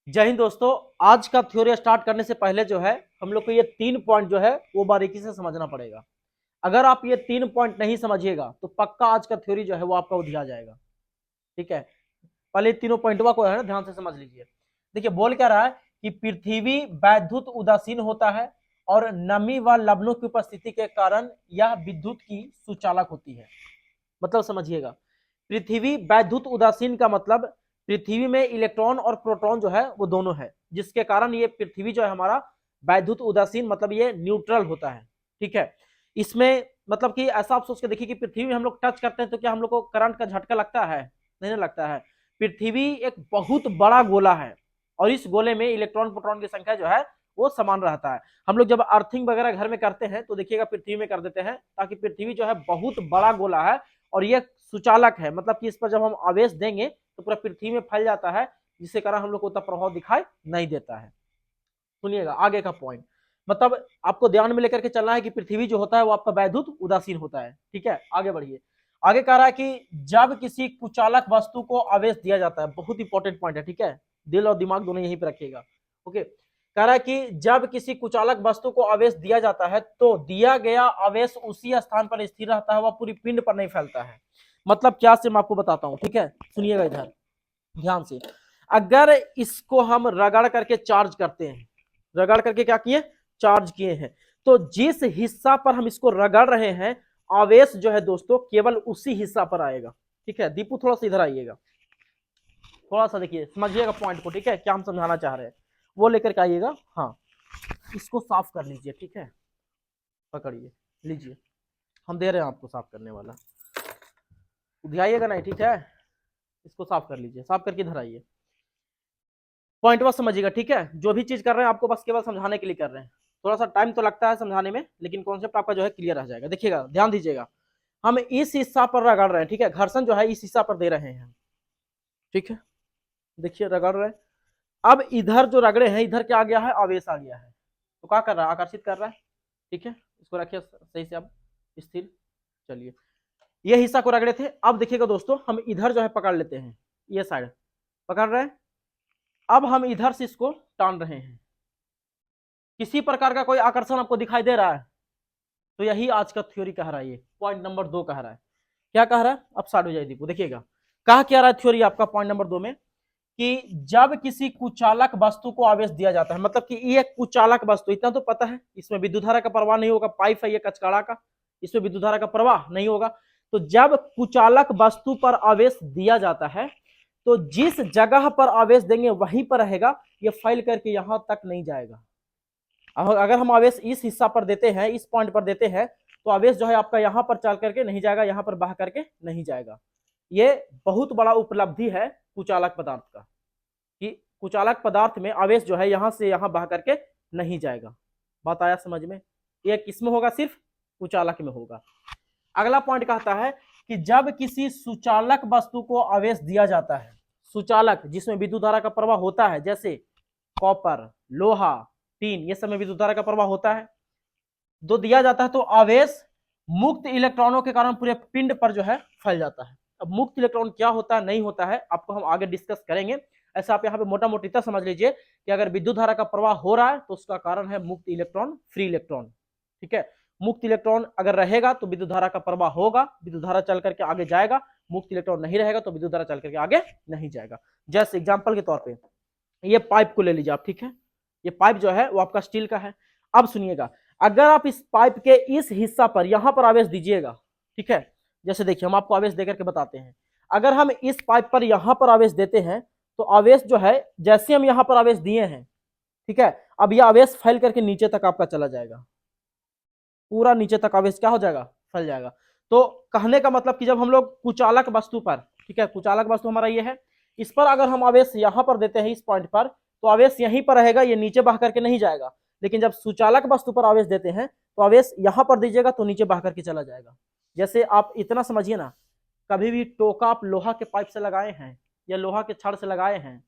जय हिंद दोस्तों। आज का थ्योरी स्टार्ट करने से पहले जो है हम लोग को ये 3 पॉइंट जो है वो बारीकी से समझना पड़ेगा। अगर आप ये 3 पॉइंट नहीं समझिएगा तो पक्का आज का थ्योरी जो है वो आपका उधिया जाएगा। ठीक है, पहले तीनों पॉइंटवा को है ना ध्यान से समझ लीजिए। देखिए बोल क्या रहा है कि पृथ्वी वैद्युत उदासीन होता है और नमी व लवणों की उपस्थिति के कारण यह विद्युत की सुचालक होती है। मतलब समझिएगा, पृथ्वी वैद्युत उदासीन का मतलब पृथ्वी में इलेक्ट्रॉन और प्रोटॉन जो है वो दोनों है, जिसके कारण ये पृथ्वी जो है हमारा वैद्युत उदासीन मतलब ये न्यूट्रल होता है। ठीक है, इसमें मतलब कि ऐसा आप सोच के देखिए कि पृथ्वी में हम लोग टच करते हैं तो क्या हम लोग को करंट का झटका लगता है? नहीं लगता है। पृथ्वी एक बहुत बड़ा गोला है और इस गोले में इलेक्ट्रॉन प्रोटॉन की संख्या जो है वो समान रहता है। हम लोग जब अर्थिंग वगैरह घर में करते हैं तो देखिएगा पृथ्वी में कर देते हैं, ताकि पृथ्वी जो है बहुत बड़ा गोला है और ये सुचालक है, मतलब कि इस पर जब हम आवेश देंगे तो पूरा पृथ्वी में फैल जाता है, जिसके कारण हम लोग को उतना प्रभाव दिखाई नहीं देता है। सुनिएगा आगे का पॉइंट, मतलब आपको ध्यान में लेकर के चलना है कि पृथ्वी जो होता है वो आपका वैद्युत उदासीन होता है। ठीक है, आगे बढ़िए। आगे कह रहा है कि जब किसी कुचालक वस्तु को आवेश दिया जाता है, बहुत इंपॉर्टेंट पॉइंट है। ठीक है, दिल और दिमाग दोनों यहीं पे रखिएगा। ओके, कह रहा है कि जब किसी कुचालक वस्तु को आवेश दिया जाता है तो दिया गया आवेश उसी स्थान पर स्थिर रहता है, वह पूरी पिंड पर नहीं फैलता है। मतलब क्या से मैं आपको बताता हूं। ठीक है, सुनिएगा इधर ध्यान से। अगर इसको हम रगड़ करके चार्ज करते हैं, रगड़ करके क्या किए, चार्ज किए हैं, तो जिस हिस्सा पर हम इसको रगड़ रहे हैं आवेश जो है दोस्तों केवल उसी हिस्सा पर आएगा। ठीक है, दीपू थोड़ा सा इधर आइएगा, थोड़ा सा देखिए समझिएगा पॉइंट को। ठीक है, क्या हम समझाना चाह रहे हैं वो लेकर के आइएगा। हाँ, इसको साफ कर लीजिए। ठीक है, पकड़िए, लीजिए, हम दे रहे हैं आपको साफ करने वाला, उधियाइएगा नहीं। ठीक है, इसको साफ कर लीजिए, साफ करके इधर आइए, पॉइंट बस समझिएगा। ठीक है, जो भी चीज कर रहे हैं आपको बस केवल समझाने के लिए कर रहे हैं। थोड़ा सा टाइम तो लगता है समझाने में, लेकिन कॉन्सेप्ट आपका जो है क्लियर रह जाएगा। देखिएगा ध्यान दीजिएगा, हम इस हिस्सा पर रगड़ रहे हैं। ठीक है, घर्षण जो है इस हिस्सा पर दे रहे हैं। ठीक है, देखिए रगड़ रहे हैं। अब इधर जो रगड़े हैं इधर क्या आ गया है, आवेश आ गया है, तो क्या कर रहा है, आकर्षित कर रहा है। ठीक है, इसको रखिए सही से अब स्थिर। चलिए, ये हिस्सा को रगड़े थे। अब देखिएगा दोस्तों, हम इधर जो है पकड़ लेते हैं, ये साइड पकड़ रहे हैं। अब हम इधर से इसको टान रहे हैं, किसी प्रकार का कोई आकर्षण आपको दिखाई दे रहा है? तो यही आज का थ्योरी कह रहा है, ये पॉइंट नंबर 2 कह रहा है। क्या कह रहा है, अब स्टार्ट हो जाए दीपू, देखिएगा कहा क्या रहा है थ्योरी आपका पॉइंट नंबर 2 में, कि जब किसी कुचालक वस्तु को आवेश दिया जाता है, मतलब कि ये कुचालक वस्तु, इतना तो पता है इसमें विद्युत धारा का प्रवाह नहीं होगा, पाइप है ये कचकाड़ा का, इसमें विद्युत धारा का प्रवाह नहीं होगा। तो जब कुचालक वस्तु पर आवेश दिया जाता है तो जिस जगह पर आवेश देंगे वहीं पर रहेगा, ये फैल करके यहां तक नहीं जाएगा। अगर हम आवेश इस हिस्सा पर देते हैं, इस पॉइंट पर देते हैं, तो आवेश जो है आपका यहां पर चल करके नहीं जाएगा, यहां पर बह करके नहीं जाएगा। ये बहुत बड़ा उपलब्धि है कुचालक पदार्थ का, कि कुचालक पदार्थ में आवेश जो है यहां से यहां बह करके नहीं जाएगा। बात आया समझ में? ये किसमें होगा, सिर्फ कुचालक में होगा। अगला पॉइंट कहता है कि जब किसी सुचालक वस्तु को आवेश दिया जाता है, सुचालक जिसमें विद्युत धारा का प्रवाह होता है, जैसे कॉपर, लोहा, टीन, ये सब में विद्युत धारा का प्रवाह होता है, जो दिया जाता है तो आवेश मुक्त इलेक्ट्रॉनों के कारण पूरे पिंड पर जो है फैल जाता है। अब मुक्त इलेक्ट्रॉन क्या होता है नहीं होता है आपको हम आगे डिस्कस करेंगे। ऐसा आप यहाँ पे मोटा मोटी समझ लीजिए कि अगर विद्युत धारा का प्रवाह हो रहा है तो उसका कारण है मुक्त इलेक्ट्रॉन, फ्री इलेक्ट्रॉन। ठीक है, मुक्त इलेक्ट्रॉन अगर रहेगा तो विद्युत धारा का प्रवाह होगा, विद्युत धारा चल करके आगे जाएगा। मुक्त इलेक्ट्रॉन नहीं रहेगा तो विद्युत धारा चल करके आगे नहीं जाएगा। जैसे एग्जाम्पल के तौर पर ये पाइप को ले लीजिए आप। ठीक है, ये पाइप जो है वो आपका स्टील का है। अब सुनिएगा, अगर आप इस पाइप के इस हिस्सा पर यहां पर आवेश दीजिएगा, ठीक है, जैसे देखिए हम आपको आवेश देकर के बताते हैं, अगर हम इस पाइप पर यहां पर आवेश देते हैं तो आवेश जो है, जैसे हम यहां पर आवेश दिए हैं, ठीक है, अब यह आवेश फैल करके नीचे तक आपका चला जाएगा, पूरा नीचे तक आवेश क्या हो जाएगा, फैल जाएगा। तो कहने का मतलब कि जब हम लोग कुचालक वस्तु पर, ठीक है, कुचालक वस्तु हमारा ये है, इस पर अगर हम आवेश यहां पर देते हैं इस पॉइंट पर, तो आवेश यहीं पर रहेगा, ये नीचे बह करके नहीं जाएगा। लेकिन जब सुचालक वस्तु पर आवेश देते हैं तो आवेश यहां पर दीजिएगा तो नीचे बह करके चला जाएगा। जैसे आप इतना समझिए ना, कभी भी टोका आप लोहा के पाइप से लगाए हैं या लोहा के छड़ से लगाए हैं?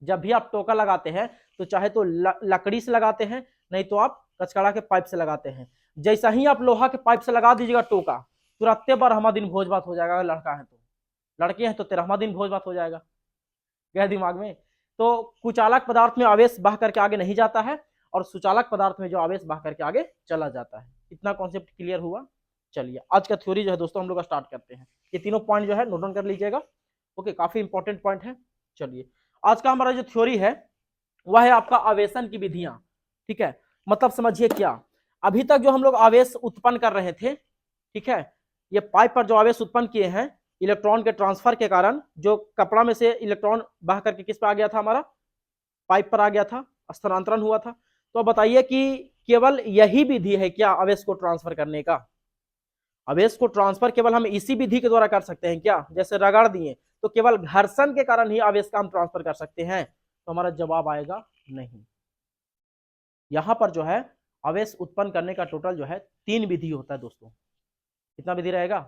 जब भी आप टोका लगाते हैं तो चाहे तो लकड़ी से लगाते हैं, नहीं तो आप कचकड़ा के पाइप से लगाते हैं। जैसा ही आप लोहा के पाइप से लगा दीजिएगा टोका, तुरंत 12वां दिन भोज भात हो जाएगा। अगर लड़का है तो, लड़के हैं तो 13वां दिन भोज भात हो जाएगा। गया दिमाग में? तो कुचालक पदार्थ में आवेश बह करके आगे नहीं जाता है और सुचालक पदार्थ में जो आवेश बह करके आगे चला जाता है। इतना कॉन्सेप्ट क्लियर हुआ। चलिए आज का थ्योरी जो है दोस्तों हम लोग स्टार्ट करते हैं। ये तीनों पॉइंट जो है नोट डाउन कर लीजिएगा। ओके, काफी इंपॉर्टेंट पॉइंट है। चलिए आज का हमारा जो थ्योरी है वह है आपका आवेशन की विधियां। ठीक है, मतलब समझिए क्या, अभी तक जो हम लोग आवेश उत्पन्न कर रहे थे, ठीक है, ये पाइप पर जो आवेश उत्पन्न किए हैं इलेक्ट्रॉन के ट्रांसफर के कारण, जो कपड़ा में से इलेक्ट्रॉन बह करके किस पे आ गया था, हमारा पाइप पर आ गया था, स्थानांतरण हुआ था। तो बताइए कि केवल यही विधि है क्या आवेश को ट्रांसफर करने का? आवेश को ट्रांसफर केवल हम इसी विधि के द्वारा कर सकते हैं क्या? जैसे रगड़ दिए तो केवल घर्षण के कारण ही आवेश का हम ट्रांसफर कर सकते हैं? तो हमारा जवाब आएगा नहीं। यहां पर जो है आवेश उत्पन्न करने का टोटल जो है 3 विधि होता है दोस्तों। कितना विधि रहेगा?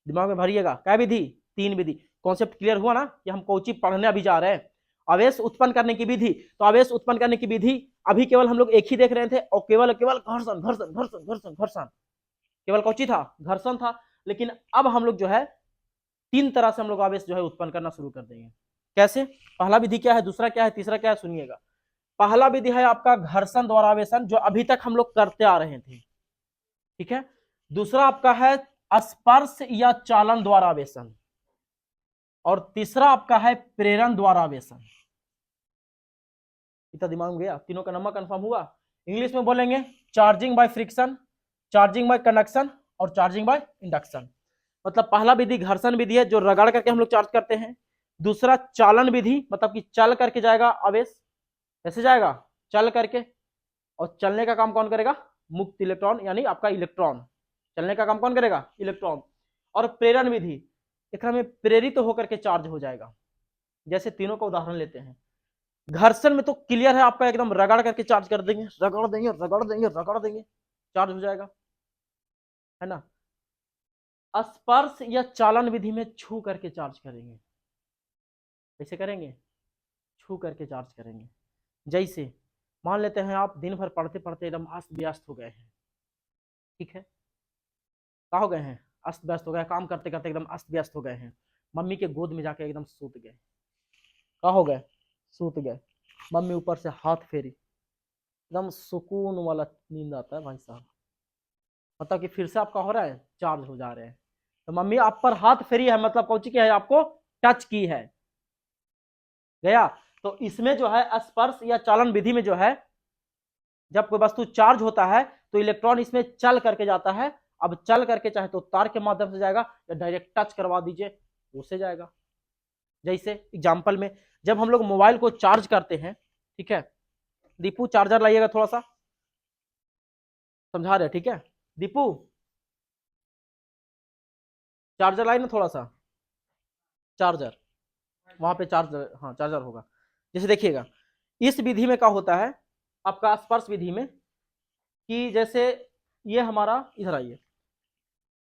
दिमाग में भरिएगा, क्या विधि? 3 विधि। कॉन्सेप्ट क्लियर हुआ ना कि हम कौची पढ़ने अभी जा रहे हैं? आवेश उत्पन्न करने की विधि। तो आवेश उत्पन्न करने की विधि अभी केवल हम लोग एक ही देख रहे थे, और केवल केवल घर्षण घर्षण घर्षण घर्षण घर्षण, केवल कौची था? घर्षण था। लेकिन अब हम लोग जो है 3 तरह से हम लोग आवेश जो है उत्पन्न करना शुरू कर देंगे। कैसे? पहला विधि क्या है, दूसरा क्या है, तीसरा क्या है, सुनिएगा। पहला विधि है आपका घर्षण द्वारा आवेशन, जो अभी तक हम लोग करते आ रहे थे। ठीक है। दूसरा आपका है स्पर्श या चालन द्वारा आवेशन, और तीसरा आपका है प्रेरण द्वारा आवेशन। इतना दिमाग में गया? तीनों का नंबर कंफर्म हुआ? इंग्लिश में बोलेंगे charging by friction, charging by conduction और चार्जिंग बाय इंडक्शन। मतलब पहला विधि घर्षण विधि है, जो रगड़ करके हम लोग चार्ज करते हैं। दूसरा चालन विधि, मतलब कि चल करके जाएगा आवेश। कैसे जाएगा? चल करके। और चलने का काम कौन करेगा? मुक्त इलेक्ट्रॉन, यानी आपका इलेक्ट्रॉन। चलने का काम कौन करेगा? इलेक्ट्रॉन। और प्रेरण विधि, एक में प्रेरित होकर के चार्ज हो जाएगा। जैसे तीनों का उदाहरण लेते हैं। घर्षण में तो क्लियर है आपका, एकदम रगड़ करके चार्ज कर देंगे, रगड़ देंगे रगड़ देंगे रगड़ देंगे, चार्ज हो जाएगा, है ना। स्पर्श या चालन विधि में छू करके चार्ज करेंगे। कैसे करेंगे? छू करके चार्ज करेंगे। जैसे मान लेते हैं आप दिन भर पढ़ते पढ़ते एकदम अस्त व्यस्त हो गए हैं। ठीक है, क्या हो गए हैं? अस्त व्यस्त हो गए, काम करते करते एकदम अस्त व्यस्त हो गए हैं। मम्मी के गोद में जाके एकदम सूत गए। क्या हो गए? सूत गए। मम्मी ऊपर से हाथ फेरी, एकदम सुकून वाला नींद आता है भाई साहब। मतलब कि फिर से आपका हो रहा है, चार्ज हो जा रहे हैं। तो मम्मी आप पर हाथ फेरी है, मतलब कौन सी क्या है, आपको टच की है, गया। तो इसमें जो है स्पर्श या चालन विधि में जो है, जब कोई वस्तु चार्ज होता है तो इलेक्ट्रॉन इसमें चल करके जाता है। अब चल करके चाहे तो तार के माध्यम से जाएगा, या डायरेक्ट टच करवा दीजिए उससे जाएगा। जैसे एग्जांपल में जब हम लोग मोबाइल को चार्ज करते हैं, ठीक है, दीपू चार्जर लाइएगा थोड़ा सा, समझा रहे, ठीक है दीपू, चार्जर लाइए ना थोड़ा सा, चार्जर वहां पे चार्जर, हाँ चार्जर होगा। जैसे देखिएगा इस विधि में क्या होता है आपका स्पर्श विधि में, कि जैसे ये हमारा, इधर आइए,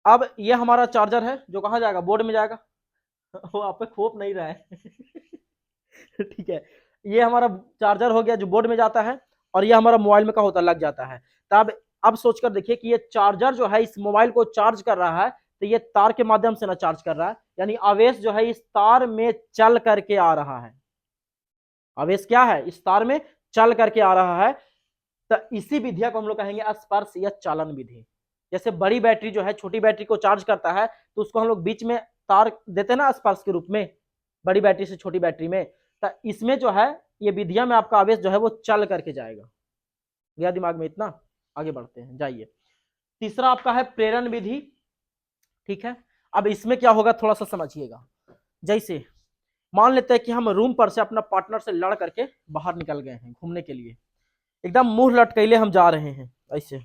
अब ये हमारा चार्जर है जो कहाँ जाएगा? बोर्ड में जाएगा। वो आप पे खोप नहीं रहा है ठीक है, ये हमारा चार्जर हो गया जो बोर्ड में जाता है, और ये हमारा मोबाइल में क्या होता है? लग जाता है। तब अब सोचकर देखिए कि ये चार्जर जो है इस मोबाइल को चार्ज कर रहा है, तो ये तार के माध्यम से ना चार्ज कर रहा है, यानी आवेश जो है इस तार में चल करके आ रहा है। आवेश क्या है? इस तार में चल करके आ रहा है। तो इसी विधिया को हम लोग कहेंगे स्पर्श या चालन विधि। जैसे बड़ी बैटरी जो है छोटी बैटरी को चार्ज करता है, तो उसको हम लोग बीच में तार देते हैं ना स्पर्श के रूप में, बड़ी बैटरी से छोटी बैटरी में। तो इसमें जो है ये विधिया में आपका आवेश जो है वो चल करके जाएगा। गया दिमाग में इतना? आगे बढ़ते हैं, जाइए। तीसरा आपका है प्रेरण विधि। ठीक है, अब इसमें क्या होगा थोड़ा सा समझिएगा। जैसे मान लेते हैं कि हम रूम पर से अपना पार्टनर से लड़ करके बाहर निकल गए हैं घूमने के लिए, एकदम मुंह लटकैले हम जा रहे हैं ऐसे,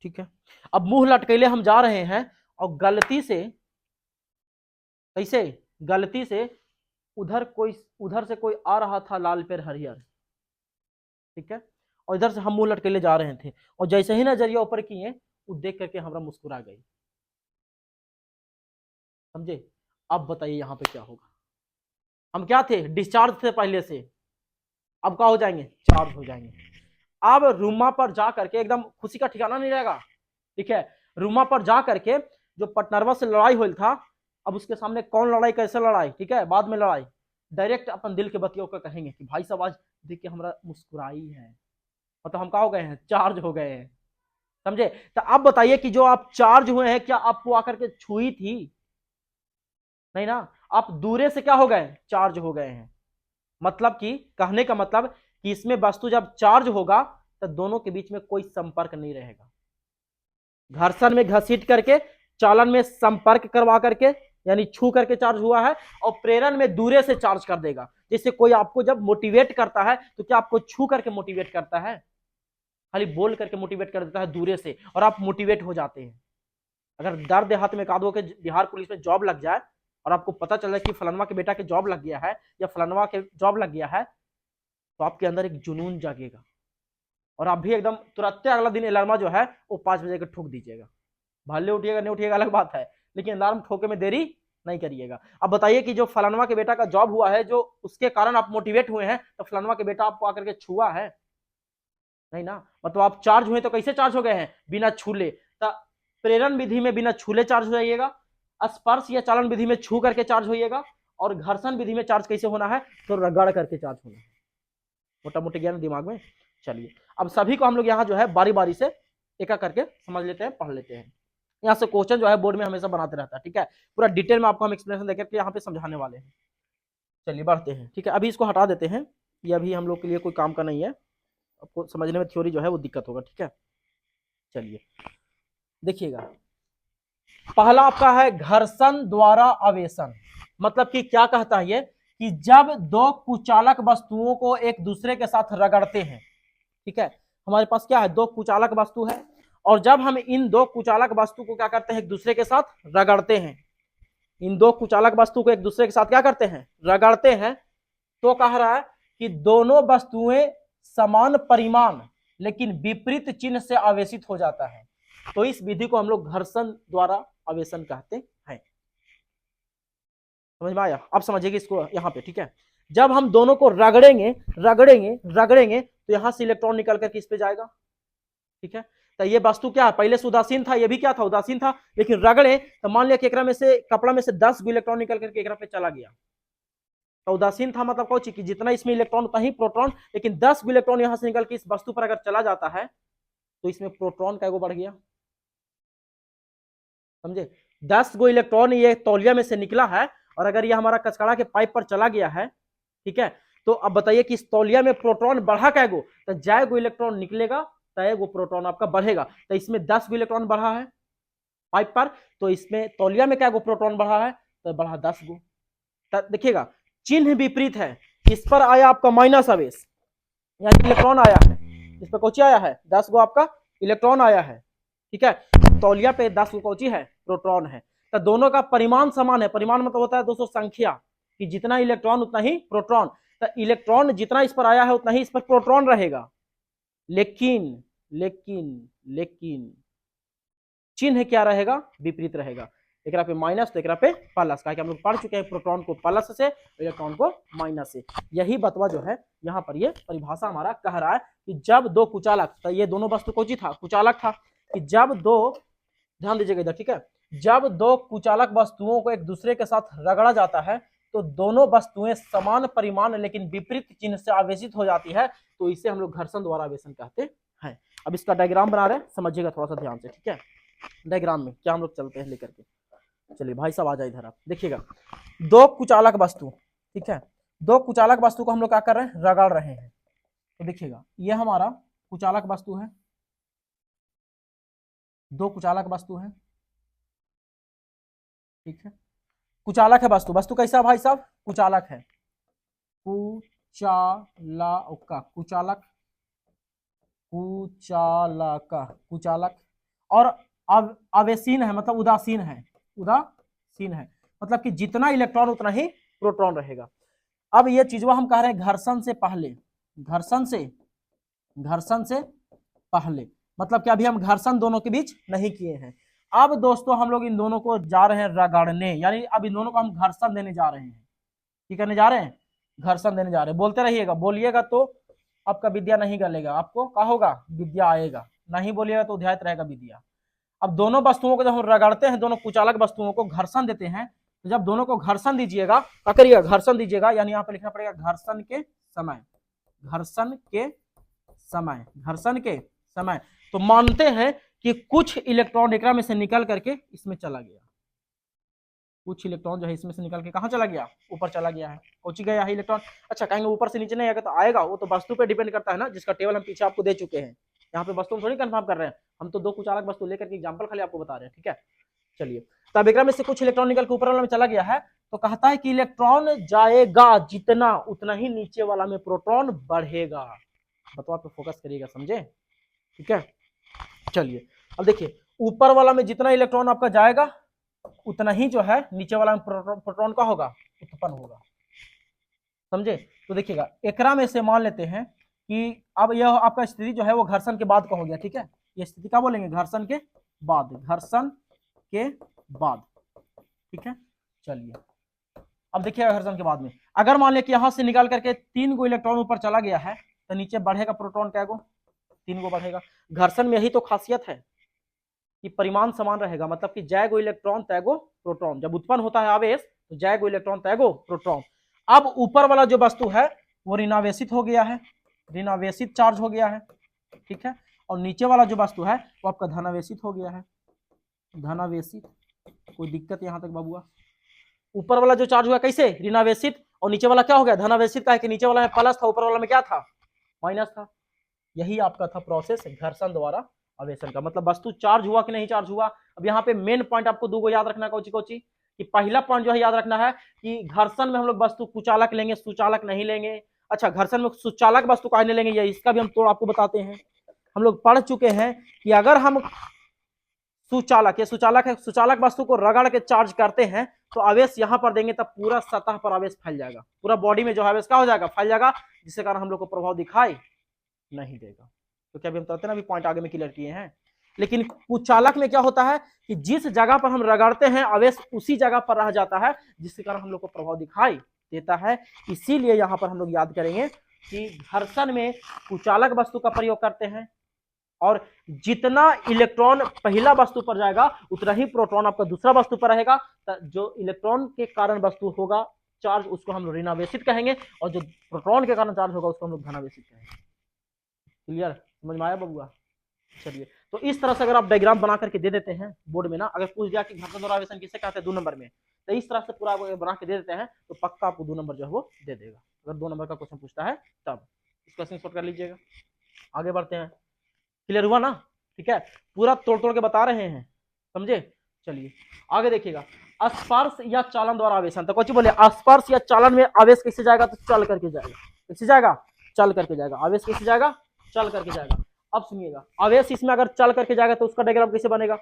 ठीक है। अब मुंह लटकैले हम जा रहे हैं और गलती से, कैसे? गलती से उधर से कोई आ रहा था लाल पेड़ हरियर, ठीक है, और इधर से हम मुंह लटकैले जा रहे थे, और जैसे ही नजरिया ऊपर किए वो देख करके हमरा मुस्कुरा गई। समझे? अब बताइए यहाँ पे क्या होगा? हम क्या थे? डिस्चार्ज थे पहले से, अब क्या हो जाएंगे? चार्ज हो जाएंगे। अब रूमा पर जा करके एकदम खुशी का ठिकाना नहीं रहेगा, ठीक है। रूमा पर जा करके जो पटनरवा से लड़ाई हुई था, अब उसके सामने कौन लड़ाई कैसे लड़ाई, ठीक है, बाद में लड़ाई, डायरेक्ट अपन दिल के बतियों का कहेंगे कि भाई साहब आज देख के हमारा मुस्कुराई है, मतलब हम क्या हो गए हैं, चार्ज हो गए हैं। समझे? तो आप बताइए कि जो आप चार्ज हुए हैं, क्या आपको आकर के छुई थी? नहीं ना, आप दूरे से क्या हो गए, चार्ज हो गए हैं। मतलब कि कहने का मतलब कि इसमें वस्तु जब चार्ज होगा तो दोनों के बीच में कोई संपर्क नहीं रहेगा। घर्षण में घसीट करके, चालन में संपर्क करवा करके, यानी छू करके चार्ज हुआ है, और प्रेरण में दूरे से चार्ज कर देगा। जैसे कोई आपको जब मोटिवेट करता है तो क्या आपको छू करके मोटिवेट करता है? खाली बोल करके मोटिवेट कर देता है दूरे से, और आप मोटिवेट हो जाते हैं। अगर दर देहात में कादो के बिहार पुलिस में जॉब लग जाए और आपको पता चला कि फलानवा के बेटा के जॉब लग गया है या फलानवा के जॉब लग गया है, तो आपके अंदर एक जुनून जागेगा और आप भी एकदम तुरंत अगला दिन अलार्म जो है वो 5 बजे का ठोक दीजिएगा। भले उठिएगा नहीं उठिएगा अलग बात है, लेकिन अलार्म ठोके में देरी नहीं करिएगा। अब बताइए कि जो फलानवा के बेटा का जॉब हुआ है, जो उसके कारण आप मोटिवेट हुए हैं, तो फलानवा के बेटा आपको आकर के छुआ है? नहीं ना, मतलब आप चार्ज हुए तो कैसे चार्ज हो गए हैं? बिना छूले। तो प्रेरण विधि में बिना छूले चार्ज हो जाइएगा, स्पर्श या चालन विधि में छू करके चार्ज होइएगा, और घर्षण विधि में चार्ज कैसे होना है, तो रगड़ करके चार्ज होना है। मोटा मोटी ज्ञान दिमाग में। चलिए अब सभी को हम लोग यहाँ जो है बारी बारी से एक एक करके समझ लेते हैं, पढ़ लेते हैं। यहाँ से क्वेश्चन जो है बोर्ड में हमेशा बनाते रहता है, ठीक है, पूरा डिटेल में आपको हम एक्सप्लेनेशन देकर के यहाँ पे समझाने वाले हैं। चलिए बढ़ते हैं, ठीक है, अभी इसको हटा देते हैं, ये अभी हम लोग के लिए कोई काम का नहीं है, आपको समझने में थ्योरी जो है वो दिक्कत होगा, ठीक है। चलिए देखिएगा, पहला आपका है घर्षण द्वारा आवेशन। मतलब कि क्या कहता है ये, कि जब दो कुचालक वस्तुओं को एक दूसरे के साथ रगड़ते हैं, ठीक है, हमारे पास क्या है, दो कुचालक वस्तु है, और जब हम इन दो कुचालक वस्तु को क्या करते हैं, एक दूसरे के साथ रगड़ते हैं, इन दो कुचालक वस्तु को एक दूसरे के साथ क्या करते हैं, रगड़ते हैं, तो कह रहा है कि दोनों वस्तुएं समान परिमाण लेकिन विपरीत चिन्ह से आवेशित हो जाता है। तो इस विधि को हम लोग घर्षण द्वारा आवेशन कहते हैं। समझ में आया? अब समझिएगा इसको यहाँ पे, ठीक है। जब हम दोनों को रगड़ेंगे रगड़ेंगे रगड़ेंगे तो यहां से इलेक्ट्रॉन निकल कर किस पे जाएगा, ठीक है। तो ये वस्तु क्या है, पहले से उदासीन था, ये भी क्या था, उदासीन था, लेकिन रगड़े तो मान लिया कि एकरा में से, कपड़ा में से 10 इलेक्ट्रॉन निकल करके एकरा पे चला गया। तो उदासीन था मतलब कौन सी, कि जितना इसमें इलेक्ट्रॉन उतना ही प्रोटॉन, लेकिन 10 इलेक्ट्रॉन यहां से निकल के इस वस्तु पर अगर चला जाता है तो इसमें प्रोटॉन का बढ़ गया। समझे? 10 गो इलेक्ट्रॉन ये तौलिया में से निकला है, और अगर ये हमारा कचकड़ा के पाइप पर चला गया है, ठीक है, तो अब बताइए कि इस तौलिया में प्रोटॉन बढ़ा क्या गो, तो जय गो इलेक्ट्रॉन निकलेगा तय गो प्रोटॉन आपका बढ़ेगा। तो इसमें 10 गो इलेक्ट्रॉन बढ़ा है पाइप पर, तो इसमें तौलिया में क्या गो प्रोटॉन बढ़ा है, तो बढ़ा 10 गो। देखिएगा चिन्ह विपरीत है, इस पर आया आपका माइनस आवेश, यहाँ इलेक्ट्रॉन आया है, इस पर कौची आया है, 10 गो आपका इलेक्ट्रॉन आया है, ठीक है, तौलिया पे 10 गो कौची है, प्रोटॉन है। तो दोनों का परिमाण समान है, परिमाण मतलब होता है दोस्तों संख्या, कि जितना इलेक्ट्रॉन उतना ही प्रोटॉन। तो इलेक्ट्रॉन जितना इस पर आया है उतना ही इस पर प्रोटॉन रहेगा, लेकिन लेकिन लेकिन चिन्ह क्या रहेगा, विपरीत रहेगा। एक पे माइनस तो एक पे प्लस, का हम लोग पढ़ चुके हैं प्रोटॉन को प्लस से, इलेक्ट्रॉन को माइनस से। यही बतवा जो है यहाँ पर ये परिभाषा हमारा कह रहा है कि जब दो कुचालक, तो ये दोनों वस्तु कौन सी था, कुचालक था, कि जब दो, ध्यान दीजिएगा इधर, ठीक है, जब दो कुचालक वस्तुओं को एक दूसरे के साथ रगड़ा जाता है तो दोनों वस्तुएं समान परिमाण लेकिन विपरीत चिन्ह से आवेशित हो जाती है, तो इसे हम लोग घर्षण द्वारा आवेशन कहते हैं। अब इसका डायग्राम बना रहे हैं, समझिएगा थोड़ा सा ध्यान से, ठीक है। डायग्राम में क्या हम लोग चलते हैं लेकर के, चलिए भाई साहब आ जाए इधर, आप देखिएगा दो कुचालक वस्तु, ठीक है, दो कुचालक वस्तु को हम लोग क्या कर रहे हैं, रगड़ रहे हैं। तो देखिएगा ये हमारा कुचालक वस्तु है, दो कुचालक वस्तु है, ठीक है, कुचालक है वस्तु, वस्तु कैसा भाई साहब, कुचालक है, कुचालक कुचालक, और आवेशीन है मतलब उदासीन है, उदासीन है, मतलब कि जितना इलेक्ट्रॉन उतना ही प्रोटॉन रहेगा। अब ये चीजवा हम कह रहे हैं घर्षण से पहले, घर्षण से पहले, मतलब कि अभी हम घर्षण दोनों के बीच नहीं किए हैं। अब दोस्तों हम लोग इन दोनों को जा रहे हैं रगड़ने, यानी अब इन दोनों को हम घर्षण देने जा रहे हैं, ठीक करने जा रहे हैं, घर्षण देने जा रहे हैं। बोलते रहिएगा, बोलिएगा तो आपका विद्या नहीं गलेगा, आपको क्या होगा, विद्या आएगा, नहीं बोलिएगा तो ध्यात रहेगा विद्या। अब दोनों वस्तुओं को जब हम रगड़ते हैं, दोनों कुचालक वस्तुओं को घर्षण देते हैं, तो जब दोनों को घर्षण दीजिएगा, क्या करिएगा, घर्षण दीजिएगा, यानी यहाँ पे लिखना पड़ेगा घर्षण के समय, घर्षण के समय, घर्षण के समय। तो मानते हैं कि कुछ इलेक्ट्रॉन एकरा में से निकल करके इसमें चला गया, कुछ इलेक्ट्रॉन जो है इसमें से निकल के कहाँ चला गया, ऊपर चला गया है, पहुंच गया है इलेक्ट्रॉन। अच्छा कहेंगे ऊपर से नीचे नहीं आएगा, तो आएगा, वो तो वस्तु पे डिपेंड करता है ना, जिसका टेबल हम पीछे आपको दे चुके हैं। यहाँ पे वस्तु थोड़ी कंफर्म कर रहे हैं, हम तो दो कुछ अलग वस्तु लेकर के एग्जाम्पल खाली आपको बता रहे हैं, ठीक है। चलिए, तब एकरा में से कुछ इलेक्ट्रॉन निकल के ऊपर वाला में चला गया है, तो कहता है कि इलेक्ट्रॉन जाएगा जितना, उतना ही नीचे वाला में प्रोटॉन बढ़ेगा। बतवा पे फोकस करिएगा, समझे, ठीक है। चलिए अब देखिए, ऊपर वाला में जितना इलेक्ट्रॉन आपका जाएगा उतना ही जो है नीचे वाला में प्रोटॉन का होगा, उत्पन्न होगा, समझे। तो देखिएगा एकरा में से मान लेते हैं कि अब यह आपका स्थिति जो है वो घर्षण के बाद का हो गया, ठीक है। ये स्थिति क्या बोलेंगे, घर्षण के बाद, घर्षण के बाद, ठीक है। चलिए अब देखिएगा घर्षण के बाद में अगर मान लिया कि यहां से निकाल करके 3 गो इलेक्ट्रॉन ऊपर चला गया है, तो नीचे बढ़ेगा प्रोटॉन क्या गो, 3 गो बढ़ेगा। घर्षण में यही तो खासियत है कि परिमाण समान रहेगा, मतलब कि जय गो इलेक्ट्रॉन तय गो प्रोटॉन, जब उत्पन्न होता है आवेश तो जय गो इलेक्ट्रॉन तय गो प्रोटॉन। अब ऊपर वाला जो वस्तु है वो ऋणावेशित हो गया है, ऋणावेशित चार्ज हो गया है, ठीक है। और नीचे वाला जो वस्तु है वो आपका धनावेशित हो गया है, धनावेशित। कोई दिक्कत यहां तक बाबुआ, ऊपर वाला जो चार्ज हुआ कैसे, ऋणावेशित, और नीचे वाला क्या हो गया, धनावेशित का है कि नीचे वाला में प्लस था, ऊपर वाला में क्या था, माइनस था। यही आपका था प्रोसेस घर्षण द्वारा आवेशन का, मतलब वस्तु चार्ज हुआ कि नहीं चार्ज हुआ। अब यहाँ पे मेन पॉइंट आपको दो याद रखना, कोची कोची, कि पहला पॉइंट जो है याद रखना है कि घर्षण में हम लोग वस्तु कुचालक लेंगे, सुचालक नहीं लेंगे। अच्छा घर्षण में सुचालक वस्तु काहे नहीं लेंगे, ये इसका भी हम थोड़ा आपको बताते हैं। हम लोग पढ़ चुके हैं कि अगर हम सुचालक, ये सुचालक है, सुचालक वस्तु को रगड़ के चार्ज करते हैं तो आवेश यहां पर देंगे तब पूरा सतह पर आवेश फैल जाएगा, पूरा बॉडी में जो आवेश क्या हो जाएगा, फैल जाएगा, जिसके कारण हम लोग को प्रभाव दिखाई नहीं देगा। तो क्या भी हम कहते हैं ना, अभी पॉइंट आगे में क्लियर किए हैं। लेकिन कुचालक में क्या होता है कि जिस जगह पर हम रगड़ते हैं आवेश उसी जगह पर रह जाता है, जिसके कारण हम लोग को प्रभाव दिखाई देता है। इसीलिए यहां पर हम लोग याद करेंगे कि घर्षण में कुचालक वस्तु का प्रयोग करते हैं, और जितना इलेक्ट्रॉन पहला वस्तु पर जाएगा उतना ही प्रोटॉन आपका दूसरा वस्तु पर रहेगा। जो इलेक्ट्रॉन के कारण वस्तु होगा चार्ज उसको हम लोग ऋणावेशित कहेंगे, और जो प्रोटॉन के कारण चार्ज होगा उसको हम लोग धनावेशित कहेंगे। क्लियर, समझ में आया बबुआ। चलिए, तो इस तरह से अगर आप डायग्राम बना करके दे देते हैं बोर्ड में ना, अगर पूछ दिया कि घर्षण द्वारा आवेशन किसे कहते हैं 2 नंबर में, तो इस तरह से पूरा बना के दे देते हैं तो पक्का आपको 2 नंबर जो है वो दे देगा, अगर 2 नंबर का क्वेश्चन पूछता है तब। इस क्वेश्चन शॉर्ट कर लीजिएगा, आगे बढ़ते हैं। क्लियर हुआ ना, ठीक है, पूरा तोड़ तोड़ के बता रहे हैं, समझे। चलिए आगे देखिएगा, स्पर्श या चालन द्वारा आवेशन, तो कुछ बोले स्पर्श या चालन में आवेश कैसे जाएगा, तो चल करके जाएगा, कैसे जाएगा, चल करके जाएगा, आवेश कैसे जाएगा, चल करके जाएगा। अब सुनिएगा, आवेश इसमें अगर चल करके जाएगा तो उसका डायग्राम कैसे बनेगा,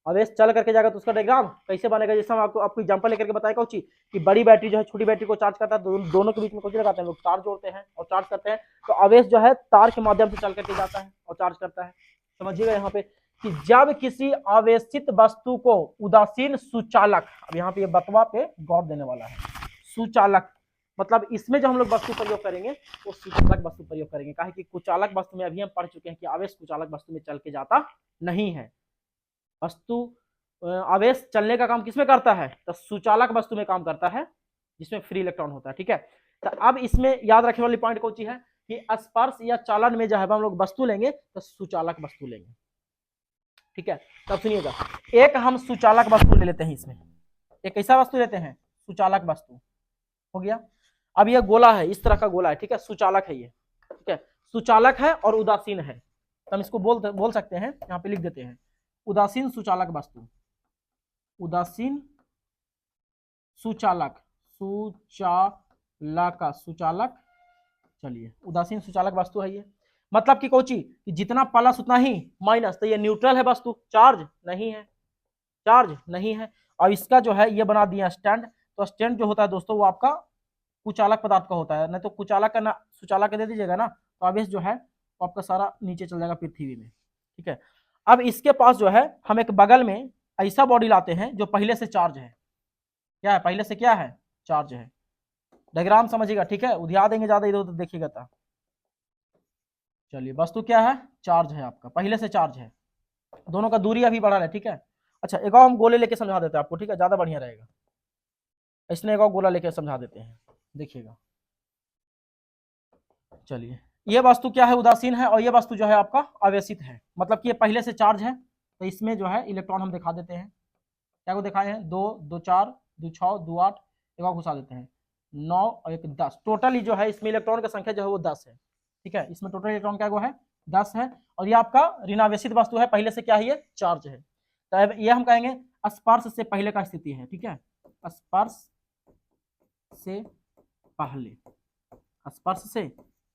आवेश चल करके जाएगा तो उसका डायग्राम कैसे बनेगा, जैसे हम आपको एग्जांपल लेकर के बताएगा उची कि बड़ी बैटरी जो है छोटी बैटरी को चार्ज करता है, दोनों के बीच में कुछ लगाते हैं लोग, तार जोड़ते हैं और चार्ज करते हैं, तो आवेश जो है तार के माध्यम से चल करके जाता है और चार्ज करता है। समझिएगा यहाँ पे कि जब किसी आवेशित वस्तु को उदासीन सुचालक, अब यहाँ पे बतवा पे गौर देने वाला है, सुचालक मतलब इसमें जो हम लोग वस्तु प्रयोग करेंगे वो सुचालक वस्तु प्रयोग करेंगे, काहे कि कुचालक वस्तु में अभी हम पढ़ चुके हैं कि आवेश कुचालक वस्तु में चल के जाता नहीं है। वस्तु आवेश चलने का काम किसमें करता है, तो सुचालक वस्तु में काम करता है जिसमें फ्री इलेक्ट्रॉन होता है, ठीक है। तो अब इसमें याद रखने वाली पॉइंट कौन सी है कि स्पर्श या चालन में जो है हम लोग वस्तु लेंगे तो सुचालक वस्तु लेंगे, ठीक है। तब सुनिएगा, एक हम सुचालक वस्तु ले लेते हैं, इसमें एक ऐसा वस्तु लेते हैं सुचालक वस्तु, हो गया। अब यह गोला है, इस तरह का गोला है, ठीक है, सुचालक है ये, ठीक है, सुचालक है और उदासीन है, तो हम इसको बोल सकते हैं, यहाँ पे लिख देते हैं उदासीन सुचालक वस्तु, उदासीन सुचालक, सुचालक। चलिए उदासीन सुचालक वस्तु है ये, मतलब कि कोची कि जितना प्लस उतना ही माइनस, तो ये न्यूट्रल है वस्तु, चार्ज नहीं है, चार्ज नहीं है। और इसका जो है ये बना दिया स्टैंड, तो स्टैंड जो होता है दोस्तों वो आपका कुचालक पदार्थ का होता है, नहीं तो कुचालक का ना सुचालक दे दीजिएगा ना तो आवेश जो है वो आपका सारा नीचे चल जाएगा पृथ्वी में, ठीक है। अब इसके पास जो है हम एक बगल में ऐसा बॉडी लाते हैं जो पहले से चार्ज है, क्या है, पहले से क्या है, चार्ज है। डायग्राम समझिएगा, ठीक है, उधिया देंगे ज्यादा इधर उधर देखिएगा तो। चलिए वस्तु क्या है, चार्ज है, आपका पहले से चार्ज है, दोनों का दूरी अभी बढ़ा है, ठीक है। अच्छा एक और हम गोले लेके समझा देते हैं आपको, ठीक है, ज्यादा बढ़िया रहेगा। इसने एक और गोला लेकर समझा देते हैं, देखिएगा। चलिए, ये वस्तु क्या है, उदासीन है, और ये वस्तु जो है आपका आवेशित है, मतलब कि ये पहले से चार्ज है, तो इसमें जो है इलेक्ट्रॉन हम दिखा देते हैं। क्या को दिखाए हैं, 2 2 4 2 6 2 8, एक और घुसा देते हैं 9 और 1 10। टोटली जो है इसमें इलेक्ट्रॉन की संख्या जो है वो 10 है, ठीक है। इसमें टोटल इलेक्ट्रॉन क्या है 10 है, और ये आपका ऋणावेशित वस्तु है, पहले से क्या है ये चार्ज है। तो अब ये हम कहेंगे स्पर्श से पहले का स्थिति है, ठीक है, स्पर्श से पहले, स्पर्श से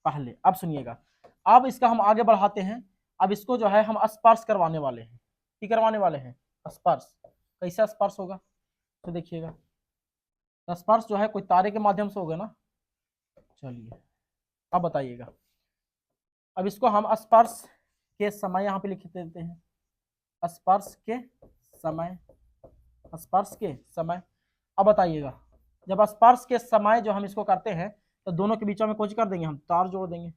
पहले। अब सुनिएगा, अब इसका हम आगे बढ़ाते हैं। अब इसको जो है हम स्पर्श करवाने वाले हैं, क्या करवाने वाले हैं, स्पर्श। कैसा स्पर्श होगा, तो देखिएगा, स्पर्श जो है कोई तारे के माध्यम से होगा ना। चलिए, अब बताइएगा, अब इसको हम स्पर्श के समय यहाँ पे लिख देते हैं, स्पर्श के समय, स्पर्श के समय। अब बताइएगा, जब स्पर्श के समय जो हम इसको करते हैं तो दोनों के बीच में कुछ कर देंगे, हम तार जोड़ देंगे,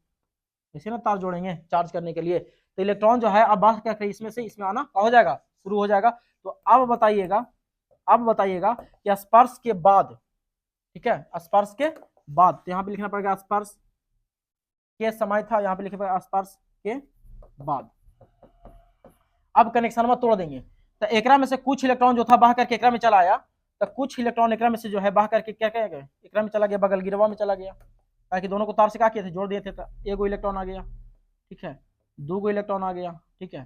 इसे ना तार जोड़ेंगे चार्ज करने के लिए, तो इलेक्ट्रॉन जो है अब बाहर क्या करें, इसमें से इसमें आना हो जाएगा, शुरू हो जाएगा। तो अब बताइएगा, अब बताइएगा कि स्पर्श के बाद, ठीक है, स्पर्श के बाद, तो यहाँ पे लिखना पड़ेगा स्पर्श के समय था, यहाँ पे लिखना पड़ेगा स्पर्श के बाद। अब कनेक्शन में तोड़ देंगे, तो एकरा में से कुछ इलेक्ट्रॉन जो था बाहर करके एकरा में चला आया, तो कुछ इलेक्ट्रॉन एकरा में से जो है बाहर करके क्या क्या गए, एकरा में चला गया, बगल गिरवा में चला गया, ताकि दोनों को तार से क्या किए थे, जोड़ दिए थे, तो एगो इलेक्ट्रॉन आ गया, ठीक है, 2 गो इलेक्ट्रॉन आ गया, ठीक है,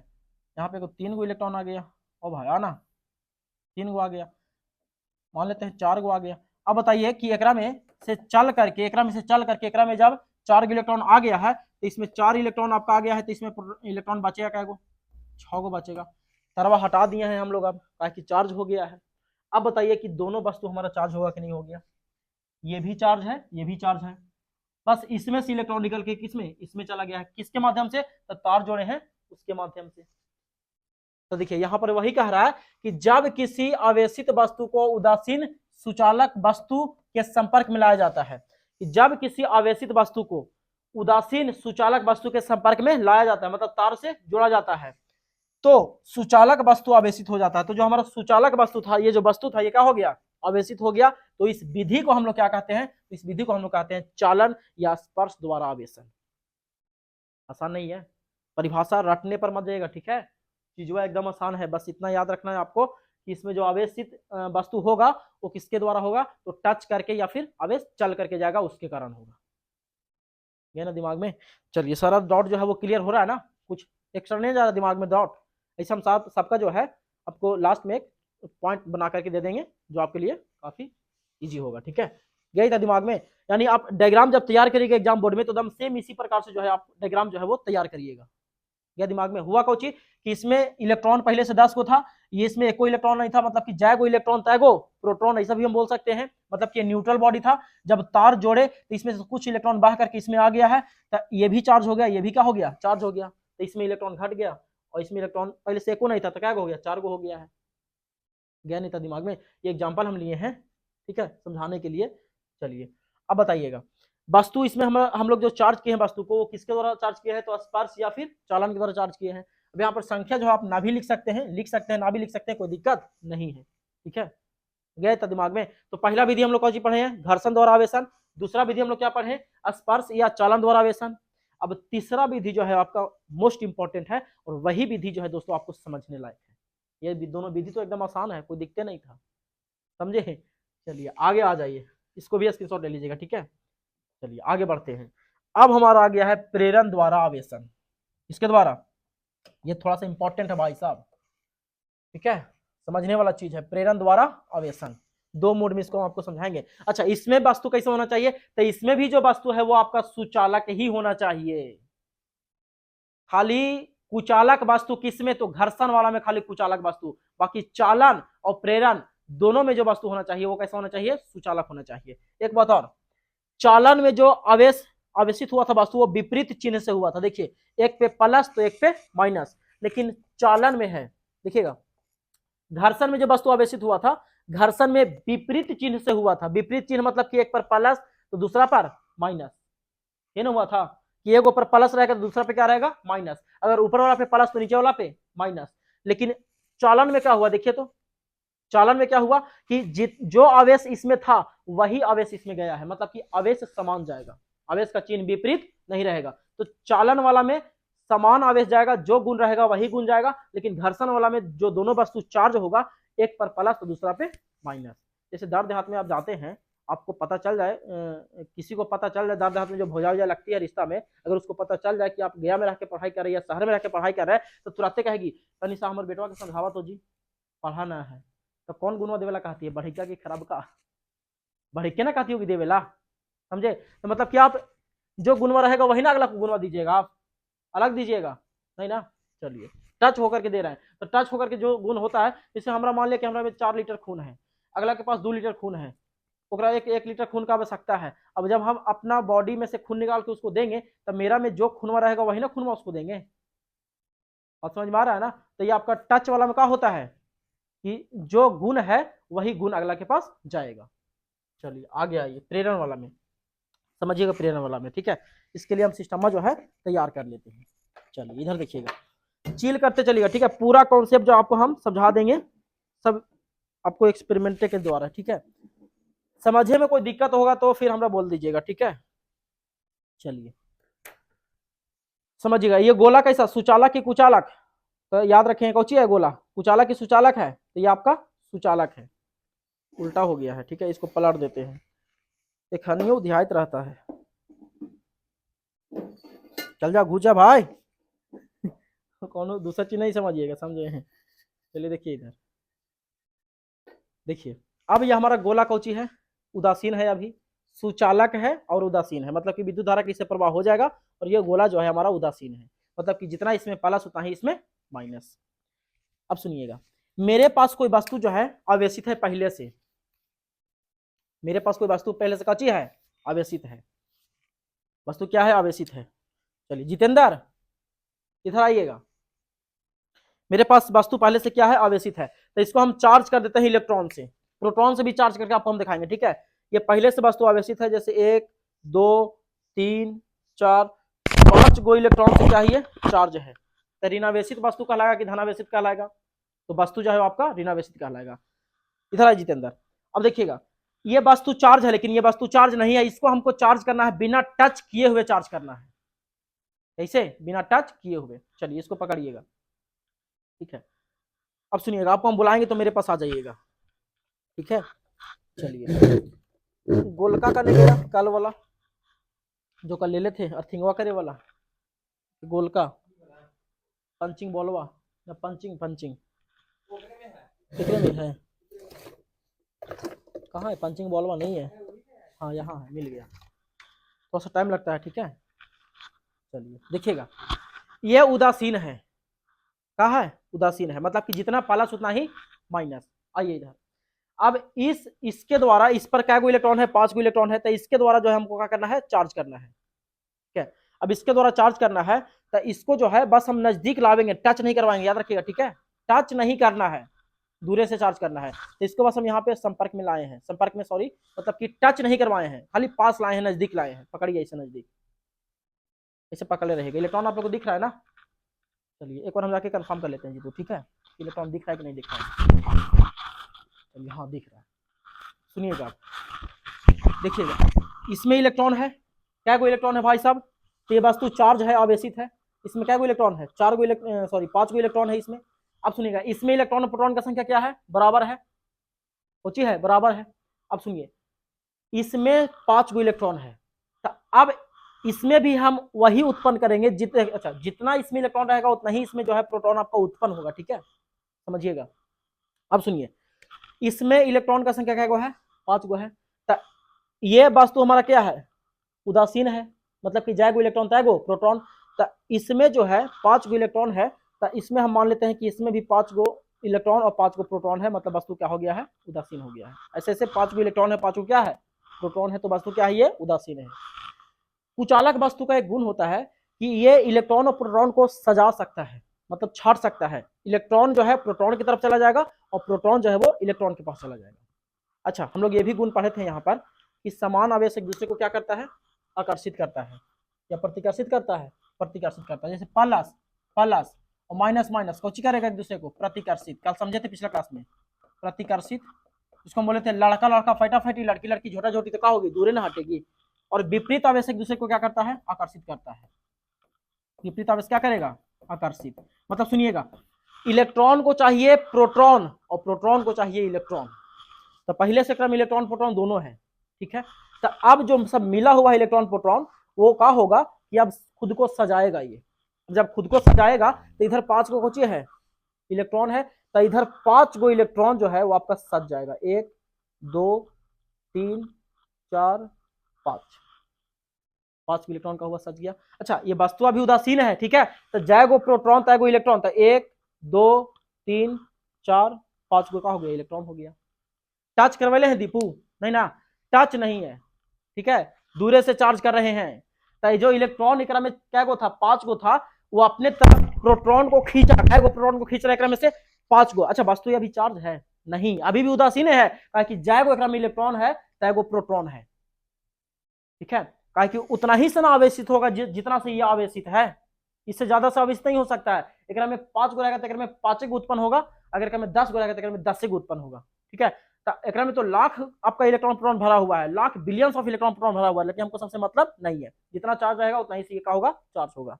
यहाँ पे 3 गो इलेक्ट्रॉन आ गया, और भाई आना 3 गो आ गया, मान लेते हैं 4 गो आ गया। अब बताइए कि एकरा में से चल करके, एकरा में से चल करके एकरा में जब 4 इलेक्ट्रॉन आ गया है, तो इसमें 4 इलेक्ट्रॉन आपका आ गया है, तो इसमें इलेक्ट्रॉन बचेगा क्या गो, 6 गो बचेगा। तरवा हटा दिए हैं हम लोग अब, ताकि चार्ज हो गया है। अब बताइए कि दोनों वस्तु हमारा चार्ज होगा कि नहीं हो गया, ये भी चार्ज है, ये भी चार्ज है, बस इसमें से इलेक्ट्रॉन निकल के किसमें, इसमें चला गया है, किसके माध्यम से, तो तार जोड़े हैं उसके माध्यम से। तो देखिए यहां पर वही कह रहा है कि जब किसी आवेशित वस्तु को उदासीन सुचालक वस्तु के संपर्क में लाया जाता है, कि जब किसी आवेशित वस्तु को उदासीन सुचालक वस्तु के संपर्क में लाया जाता है, मतलब तार से जोड़ा जाता है, तो सुचालक वस्तु आवेशित हो जाता है। तो जो हमारा सुचालक वस्तु था, ये जो वस्तु था, ये क्या हो गया, आवेशित हो गया। तो इस विधि को हम लोग क्या कहते हैं, इस विधि को हम लोग कहते हैं चालन या स्पर्श द्वारा आवेशन। आसान नहीं है, परिभाषा रटने पर मत जाइएगा, ठीक है, चीज एकदम आसान है, बस इतना याद रखना है आपको कि इसमें जो आवेशित वस्तु होगा वो किसके द्वारा होगा, तो टच करके या फिर आवेश चल करके जाएगा, उसके कारण होगा, ये ना दिमाग में। चलिए, सारा डॉट जो है वो क्लियर हो रहा है ना, कुछ एक्स्ट्रा नहीं जा रहा दिमाग में डॉट। ऐसे हम सबका जो है आपको लास्ट में एक पॉइंट बना करके दे देंगे, जो आपके लिए काफी इजी होगा, ठीक है, यही था दिमाग में। यानी आप डायग्राम जब तैयार करिएगा एग्जाम बोर्ड में, तो एकदम सेम इसी प्रकार से जो है आप डायग्राम जो है वो तैयार करिएगा। यह दिमाग में हुआ कौची कि इसमें इलेक्ट्रॉन पहले से 10 को था, ये इसमें एक कोई इलेक्ट्रॉन नहीं था, मतलब कि जैगो इलेक्ट्रॉन तैगो प्रोटॉन, ऐसा भी हम बोल सकते हैं, मतलब कि न्यूट्रल बॉडी था। जब तार जोड़े तो इसमें से कुछ इलेक्ट्रॉन बह करके इसमें आ गया है, तो ये भी चार्ज हो गया, ये भी क्या हो गया, चार्ज हो गया, तो इसमें इलेक्ट्रॉन घट गया, और इसमें इलेक्ट्रॉन पहले से एको नहीं था, तो क्या हो गया, 4 गो हो गया है, गया नहीं था दिमाग में। ये एग्जाम्पल हम लिए हैं, ठीक है, समझाने के लिए। चलिए, अब बताइएगा, वस्तु इसमें हम लोग जो चार्ज किए हैं वस्तु को, वो किसके द्वारा चार्ज किया है, तो स्पर्श या फिर चालन के द्वारा चार्ज किए हैं। अब यहाँ पर संख्या जो आप ना भी लिख सकते हैं, ना भी लिख सकते हैं, कोई दिक्कत नहीं है, ठीक है, गए तो दिमाग में। तो पहला विधि हम लोग कौन सी पढ़े हैं, घर्षण द्वारा आवेशन। दूसरा विधि हम लोग क्या पढ़े, स्पर्श या चालन द्वारा आवेशन। अब तीसरा विधि जो है आपका मोस्ट इंपॉर्टेंट है, और वही विधि जो है दोस्तों आपको समझने लायक है। ये दोनों विधि तो एकदम आसान है, कोई दिक्कत नहीं था, समझे। चलिए आगे आ जाइए, इसको भी स्क्रीनशॉट ले लीजिएगा, ठीक है। चलिए आगे बढ़ते हैं। अब हमारा आ गया है प्रेरण द्वारा आवेशन, इसके द्वारा, ये थोड़ा सा इंपॉर्टेंट है भाई साहब, ठीक है, समझने वाला चीज है, प्रेरण द्वारा आवेशन। 2 मोड में इसको हम आपको समझाएंगे। अच्छा, इसमें वस्तु कैसे होना चाहिए, तो इसमें भी जो वस्तु है वो आपका सुचालक ही होना चाहिए। खाली कुचालक वस्तु किसमें, तो घर्षण वाला में खाली कुचालक वस्तु, बाकी चालन और प्रेरण दोनों में जो वस्तु होना चाहिए वो कैसा होना चाहिए, सुचालक होना चाहिए। एक बात और, चालन में जो आवेशित हुआ था वस्तु, वो विपरीत चिन्ह से हुआ था। देखिए, एक पे प्लस तो एक पे माइनस, लेकिन चालन में है, देखिएगा, घर्षण में जो वस्तु आवेशित हुआ था, घर्षण में विपरीत चिन्ह से हुआ था। विपरीत चिन्ह मतलब कि एक पर प्लस तो दूसरा पर माइनस, ये ना हुआ था कि एक ऊपर प्लस रहेगा तो दूसरा पे क्या रहेगा, माइनस। अगर ऊपर वाला पे प्लस तो नीचे वाला पे माइनस। लेकिन चालन में क्या हुआ, देखिए तो चालन में क्या हुआ कि जो आवेश इसमें था वही आवेश इसमें गया है, मतलब कि आवेश समान जाएगा, आवेश का चिन्ह विपरीत नहीं रहेगा। तो चालन वाला में समान आवेश जाएगा, जो गुण रहेगा वही गुण जाएगा, लेकिन घर्षण वाला में जो दोनों वस्तु चार्ज होगा, एक पर प्लस तो दूसरा पे माइनस। जैसे दर्द देहात में आप जाते हैं, आपको पता चल जाए, किसी को पता चल जाए दर्द देहात में जो भुजा वुजा लगती है रिश्ता में, अगर उसको पता चल जाए कि आप गया में रह के पढ़ाई कर रहे हैं या शहर में रह के पढ़ाई कर रहे हैं, तो तुरंत कहेगी तनी सा हमारे बेटवा के समझावा तो जी, पढ़ाना है। तो कौन गुणवा देवेला कहती है, बढ़िका की खराब का, बढ़िके ना कहती होगी देवेला, समझे। तो मतलब कि आप जो गुणवा रहेगा वही ना अगला गुणवा दीजिएगा, आप अलग दीजिएगा नहीं ना। चलिए, टच होकर के दे रहे हैं, तो टच होकर के जो गुण होता है, जैसे हमारा मान लिया कि हमारा में 4 लीटर खून है, अगला के पास 2 लीटर खून है, ओकरा एक लीटर खून का आवश्यकता है। अब जब हम अपना बॉडी में से खून निकाल के उसको देंगे, तब मेरा में जो खूनवा रहेगा वही ना खूनवा उसको देंगे, और समझ में आ रहा है ना। तो ये आपका टच वाला में क्या होता है कि जो गुण है वही गुण अगला के पास जाएगा। चलिए आगे आइए, प्रेरण वाला में समझिएगा, प्रेरण वाला में ठीक है। इसके लिए हम सिस्टमा जो है तैयार कर लेते हैं। चलिए इधर देखिएगा, चिल करते चलिएगा, ठीक है। पूरा कॉन्सेप्ट जो आपको हम समझा देंगे, सब आपको एक्सपेरिमेंट के द्वारा, ठीक है। समझे में कोई दिक्कत होगा तो फिर हमरा बोल दीजिएगा, ठीक है। चलिए समझिएगा, ये गोला कैसा, सुचालक की कुचालक, तो याद रखें कौची है गोला, कुचालक की सुचालक है, तो ये आपका सुचालक है, उल्टा हो गया है, ठीक है। इसको पलट देते हैं, एक हनियो ध्यात रहता है। चल जा घुस जा भाई कौन दूसरा चीज नहीं समझिएगा, समझे हैं। चलिए देखिए इधर, देखिए अब ये हमारा गोला कौची है, उदासीन है, अभी सुचालक है और उदासीन है, मतलब कि विद्युत धारा किससे प्रवाह हो जाएगा, और ये गोला जो है हमारा उदासीन है, मतलब कि जितना इसमें प्लस उतना ही इसमें माइनस। अब सुनिएगा, मेरे पास कोई वस्तु जो है आवेशित है पहले से, मेरे पास कोई वस्तु पहले से कच्ची है, आवेशित है, वस्तु क्या है, आवेशित है। चलिए जितेंद्र इधर आइएगा, मेरे पास वस्तु पहले से क्या है, आवेशित है, तो इसको हम चार्ज कर देते हैं इलेक्ट्रॉन से, प्रोटॉन से भी चार्ज करके आपको हम दिखाएंगे, ठीक है। ये पहले से वस्तु आवेशित है, जैसे 1 2 3 4 5 गो इलेक्ट्रॉन से क्या है, ये चार्ज है, तो ऋणावेशित वस्तु कहलाएगा कि धनावेशित कहलाएगा, तो वस्तु जो है आपका ऋणावेशित कहलाएगा। इधर है जितेंद्र, अब देखिएगा ये वस्तु चार्ज है, लेकिन ये वस्तु चार्ज नहीं है, इसको हमको चार्ज करना है, बिना टच किए हुए चार्ज करना है, कैसे, बिना टच किए हुए। चलिए इसको पकड़िएगा, ठीक है। अब सुनिएगा, आपको हम बुलाएंगे तो मेरे पास आ जाइएगा, ठीक है। चलिए गोलका का नहीं गया, कल वाला जो कल ले ले थे अर्थिंगवा करे वाला, गोलका पंचिंग बॉलवा या पंचिंग पंचिंग कितने में है, कहाँ है पंचिंग बॉलवा, नहीं है, हाँ यहाँ है, मिल गया, थोड़ा सा टाइम लगता है, ठीक है। चलिए देखिएगा, ये उदासीन है, कहाँ है, उदासीन है, मतलब कि जितना प्लस उतना ही माइनस। आइए इधर, अब इसके द्वारा, इस पर क्या इलेक्ट्रॉन है, 5 गो इलेक्ट्रॉन है, तो इसके द्वारा जो है हमको क्या करना है, चार्ज करना है, ठीक है। अब इसके द्वारा चार्ज करना है, तो इसको जो है बस हम नजदीक लावेंगे, टच नहीं करवाएंगे, याद रखिएगा, ठीक है। टच नहीं करना है, दूरे से चार्ज करना है, तो इसको बस हम यहाँ पे संपर्क में लाए हैं, संपर्क में सॉरी, मतलब कि टच नहीं करवाए हैं, खाली पास लाए हैं, नजदीक लाए हैं, पकड़िए इसे नजदीक, इसे पकड़े रहेगा, इलेक्ट्रॉन आप लोग को दिख रहा है ना। चलिए एक बार हम जाके कंफर्म कर लेते हैं जी, तो ठीक है, इलेक्ट्रॉन दिख रहा है कि नहीं दिख रहा है। चलिए हाँ दिख रहा है, सुनिएगा आप देखिएगा, इसमें इलेक्ट्रॉन है, क्या गो इलेक्ट्रॉन है भाई साहब, तो ये वस्तु चार्ज है, आवेशित है, इसमें क्या गो इलेक्ट्रॉन है, 4 गो सॉरी 5 गो इलेक्ट्रॉन है इसमें। अब सुनिएगा, इसमें इलेक्ट्रॉन और प्रोटॉन का संख्या क्या है, बराबर है, सोचिए है, बराबर है। अब सुनिए, इसमें 5 गो इलेक्ट्रॉन है, तो अब इसमें भी हम वही उत्पन्न करेंगे, जितना इसमें इलेक्ट्रॉन रहेगा उतना ही इसमें जो है प्रोटॉन आपका उत्पन्न होगा, ठीक है, समझिएगा। अब सुनिए, इसमें इलेक्ट्रॉन का संख्या क्या गो है, 5 गो है, तो ये वस्तु हमारा क्या है, उदासीन है, मतलब कि जाएगो इलेक्ट्रॉन तैगो प्रोटॉन, तो इसमें जो है 5 गो इलेक्ट्रॉन है, तो इसमें हम मान लेते हैं कि इसमें भी 5 गो इलेक्ट्रॉन और 5 गो प्रोटॉन है, मतलब वस्तु क्या हो गया है, उदासीन हो गया है। ऐसे ऐसे 5 गो इलेक्ट्रॉन है, 5 गो क्या है, प्रोटॉन है, तो वस्तु क्या है, ये उदासीन है। कुचालक वस्तु का एक गुण होता है कि ये इलेक्ट्रॉन और प्रोटॉन को सजा सकता है, मतलब छाट सकता है, इलेक्ट्रॉन जो है प्रोटॉन की तरफ चला जाएगा और प्रोटॉन जो है वो इलेक्ट्रॉन के पास चला जाएगा। अच्छा, हम लोग ये भी गुण पढ़े थे यहाँ पर कि समान आवेश एक दूसरे को क्या करता है, आकर्षित करता है या प्रतिकर्षित करता है, प्रतिकर्षित करता है, जैसे प्लस प्लस और माइनस माइनस कौची करेगा एक दूसरे को, प्रतिकर्षित, कल समझे थे पिछला क्लास में, प्रतिकर्षित, इसको हम बोले थे लड़का लड़का फटाफटी, लड़की लड़की झोटा झोटी, तो क्या होगी, दूरी ना हटेगी। और विपरीत आवेश एक दूसरे को क्या करता है, आकर्षित करता है। विपरीत आवेश क्या करेगा, आकर्षित। मतलब सुनिएगा, इलेक्ट्रॉन को चाहिए प्रोटॉन और प्रोटॉन को चाहिए इलेक्ट्रॉन। तो पहले से क्रम इलेक्ट्रॉन प्रोटॉन दोनों है, ठीक है। तो अब जो सब मिला हुआ इलेक्ट्रॉन प्रोटॉन, वो क्या होगा कि अब खुद को सजाएगा। ये जब खुद को सजाएगा तो इधर 5 को कोची है, इलेक्ट्रॉन है, तो इधर 5 गो इलेक्ट्रॉन जो है वो आपका सज जाएगा। 1 2 3 4 5 इलेक्ट्रॉन का हुआ सज गया। अच्छा, ये वस्तु अभी उदासीन है, ठीक है। तो जैगो प्रोटॉन तैगो इलेक्ट्रॉन, तो 1 2 3 4 5 गो का हो गया, इलेक्ट्रॉन हो गया। टच करवाले हैं दीपू, नहीं ना, टच नहीं है, ठीक है, दूरे से चार्ज कर रहे हैं। तो जो इलेक्ट्रॉन एकरा में क्या गो था, 5 गो था, वो अपने तरफ प्रोटॉन को खींचा, क्या प्रोटॉन को खींच रहा है एकरा में से 5 गो। अच्छा, वस्तु अभी चार्ज है नहीं, अभी भी उदासीन है, कि जैगो एकरा में इलेक्ट्रॉन है, तैगो प्रोटॉन है, ठीक है। कहा कि उतना ही सना आवेशित होगा जितना से यह आवेशित है, इससे ज्यादा से आवेशित नहीं हो सकता है। एकरा में 5 गो रहेगा तो एकरा में 5 गो उत्पन्न होगा, अगर एकरा में 10 गो रहेगा तो एकरा में 10 गो उत्पन्न होगा, ठीक है। तो एकरा में तो लाख आपका इलेक्ट्रॉन प्रोटॉन भरा हुआ है, lakh billions of electron proton भरा हुआ है, लेकिन हमको सबसे मतलब नहीं है, जितना चार्ज रहेगा उतना ही का होगा, चार्ज होगा,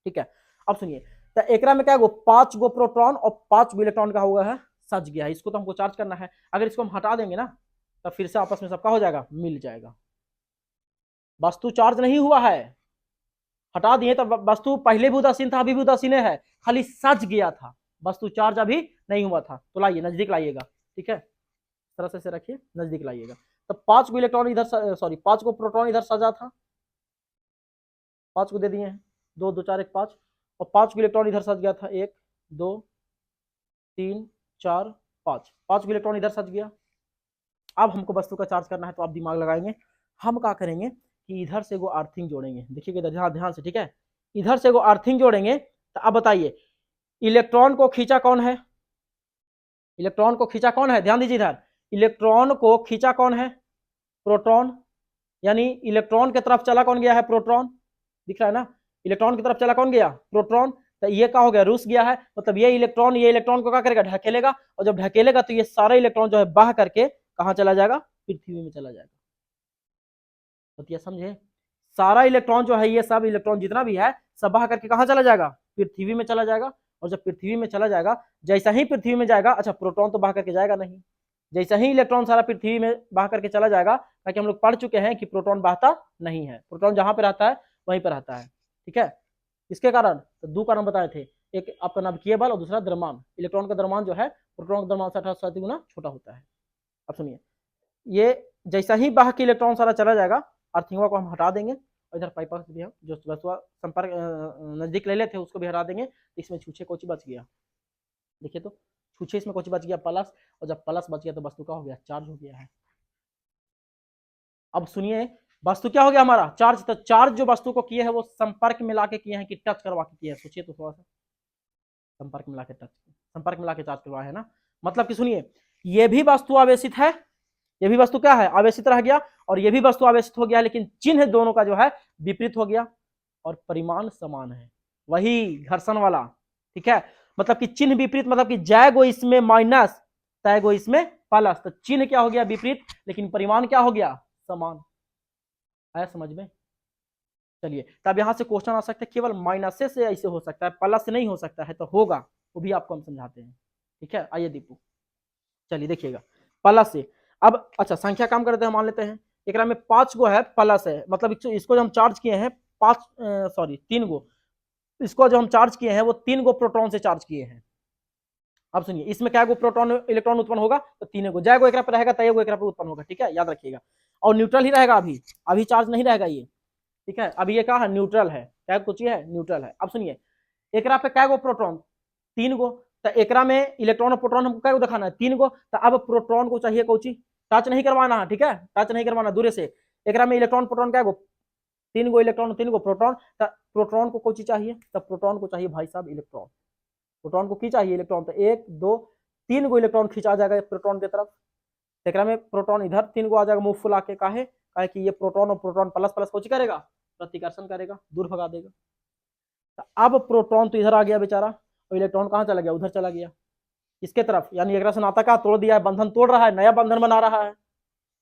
ठीक है। अब सुनिए, तो एकरा में क्या गो 5 गो प्रोटॉन और 5 गो इलेक्ट्रॉन का हुआ है, सज गया है। इसको तो हमको चार्ज करना है, अगर इसको हम हटा देंगे ना तो फिर से आपस में सबका हो जाएगा, मिल जाएगा। वस्तु चार्ज नहीं हुआ है, हटा दिए तो वस्तु पहले भी उदासीन था, अभी भी उदासीन है, खाली सज गया था, वस्तु चार्ज अभी नहीं हुआ था। तो लाइए नजदीक लाइएगा, ठीक है, इस तरह से रखिए, नजदीक लाइएगा। तो 5 गो इलेक्ट्रॉन इधर, सॉरी 5 गो प्रोटॉन इधर सजा था, 5 को दे दिए हैं, 2 2 4 1 5, और 5 गो इलेक्ट्रॉन इधर सज गया था, 1 2 3 4 5, 5 गो इलेक्ट्रॉन इधर सज गया। अब हमको वस्तु का चार्ज करना है, तो आप दिमाग लगाएंगे। हम क्या करेंगे कि इधर से वो अर्थिंग जोड़ेंगे, देखिए इधर ध्यान से, ठीक है, इधर से वो अर्थिंग जोड़ेंगे। तो अब बताइए, इलेक्ट्रॉन को खींचा कौन है, इलेक्ट्रॉन को खींचा कौन है, ध्यान दीजिए इधर, इलेक्ट्रॉन को खींचा कौन है, प्रोटॉन, यानी इलेक्ट्रॉन की तरफ चला कौन गया है, प्रोटॉन, दिख रहा है ना, इलेक्ट्रॉन की तरफ चला कौन गया, प्रोटॉन। तो ये क्या हो गया, रुस गया है, मतलब ये इलेक्ट्रॉन को क्या करेगा, ढकेलेगा, और जब ढकेलेगा तो ये सारा इलेक्ट्रॉन जो है बह करके कहां चला जाएगा, पृथ्वी में चला जाएगा। तो ये समझे, सारा इलेक्ट्रॉन जो है, ये सब इलेक्ट्रॉन जितना भी है, सब बहा करके कहां चला जाएगा, पृथ्वी में चला जाएगा। और जब पृथ्वी में चला जाएगा, जैसा ही पृथ्वी में जाएगा, अच्छा प्रोटॉन तो बहा करके जाएगा नहीं, जैसा ही इलेक्ट्रॉन सारा पृथ्वी में बहा करके चला जाएगा, ताकि हम लोग पढ़ चुके हैं कि प्रोटॉन बहता नहीं है, प्रोटॉन जहां पे रहता है वहीं पर रहता है, ठीक है। इसके कारण तो 2 कारण बताए थे, एक आपका नाभिकीय बल और दूसरा द्रव्यमान। इलेक्ट्रॉन का द्रव्यमान जो है प्रोटॉन का द्रव्यमान से 18 गुना छोटा होता है। अब सुनिए, ये जैसा ही बाहर के इलेक्ट्रॉन सारा चला जाएगा, अर्थिंगवा को हम हटा देंगे, और इधर पाइपर भी हम जो वस्तु संपर्क नजदीक ले लेते हैं उसको भी हटा देंगे। इसमें छूछे कोची बच गया, देखिए तो छूछे इसमें कोची बच गया, प्लस, और जब प्लस बच गया तो वस्तु का हो गया, चार्ज हो गया है। अब सुनिए, वस्तु क्या हो गया हमारा, चार्ज। तो चार्ज जो वस्तु को किए हैं वो संपर्क में लाके किए हैं कि टच करवा के किए हैं, सोचिए तो थोड़ा सा, संपर्क में लाके टच, संपर्क में लाके चार्ज करवाया है ना। मतलब कि सुनिए, ये भी वस्तु आवेशित है, ये भी वस्तु क्या है, आवेशित रह गया, और ये भी वस्तु आवेशित हो गया, लेकिन चिन्ह दोनों का जो है विपरीत हो गया, और परिमाण समान है, वही घर्षण वाला, ठीक है। मतलब कि चिन्ह विपरीत, मतलब कि जैगो इसमें माइनस, तैगो इसमें प्लस, तो चिन्ह क्या हो गया विपरीत, लेकिन परिमाण क्या हो गया, समान। आया समझ में। चलिए, तब यहां से क्वेश्चन आ सकता है, केवल माइनस से ऐसे हो सकता है, प्लस से नहीं हो सकता है, तो होगा, वो भी आपको हम समझाते हैं, ठीक है। आइए दीपू, चलिए देखिएगा, प्लस से। अब अच्छा, संख्या काम करते हैं, मान लेते हैं एक में 5 गो है, प्लस है, मतलब इसको जो हम चार्ज किए हैं 3 गो, इसको जो हम चार्ज किए हैं वो 3 गो प्रोटॉन से चार्ज किए हैं। अब सुनिए, इसमें क्या गो प्रोटॉन इलेक्ट्रॉन उत्पन्न होगा, तो 3 गो, जाएगो एक पे रहेगा, तय गो एक पे उत्पन्न होगा, ठीक है, याद रखिएगा। और न्यूट्रल ही रहेगा, अभी चार्ज नहीं रहेगा ये, ठीक है। अभी ये क्या है, न्यूट्रल है, क्या कुछ है, न्यूट्रल है। अब सुनिए, एक पे क्या गो प्रोटॉन, 3 गो, तो एक में इलेक्ट्रॉन और प्रोटॉन हमको क्या दिखाना है, 3 गो। तो अब प्रोटॉन को चाहिए कौची, टच नहीं करवाना है, ठीक है, टच नहीं करवाना, दूर से। एक में इलेक्ट्रॉन प्रोटॉन क्या गो, 3 गो इलेक्ट्रॉन 3 गो प्रोटॉन, तो प्रोटॉन को कौची चाहिए, तो प्रोटॉन को चाहिए भाई साहब इलेक्ट्रॉन, प्रोटॉन को की चाहिए इलेक्ट्रॉन, तो 1 2 3 गो इलेक्ट्रॉन खींचा जाएगा प्रोटॉन की तरफ। एक में प्रोटॉन इधर 3 गो आ जाएगा, मुंह फुला के, काहे कि ये प्रोटॉन और प्रोटॉन प्लस प्लस कौची करेगा, प्रतिकर्षण करेगा, दूर भगा देगा। तो अब प्रोटॉन तो इधर आ गया बेचारा, और इलेक्ट्रॉन कहां चला गया, उधर चला गया, किसके तरफ, यानी एक से नाता का तोड़ दिया है, बंधन तोड़ रहा है, नया बंधन बना रहा है।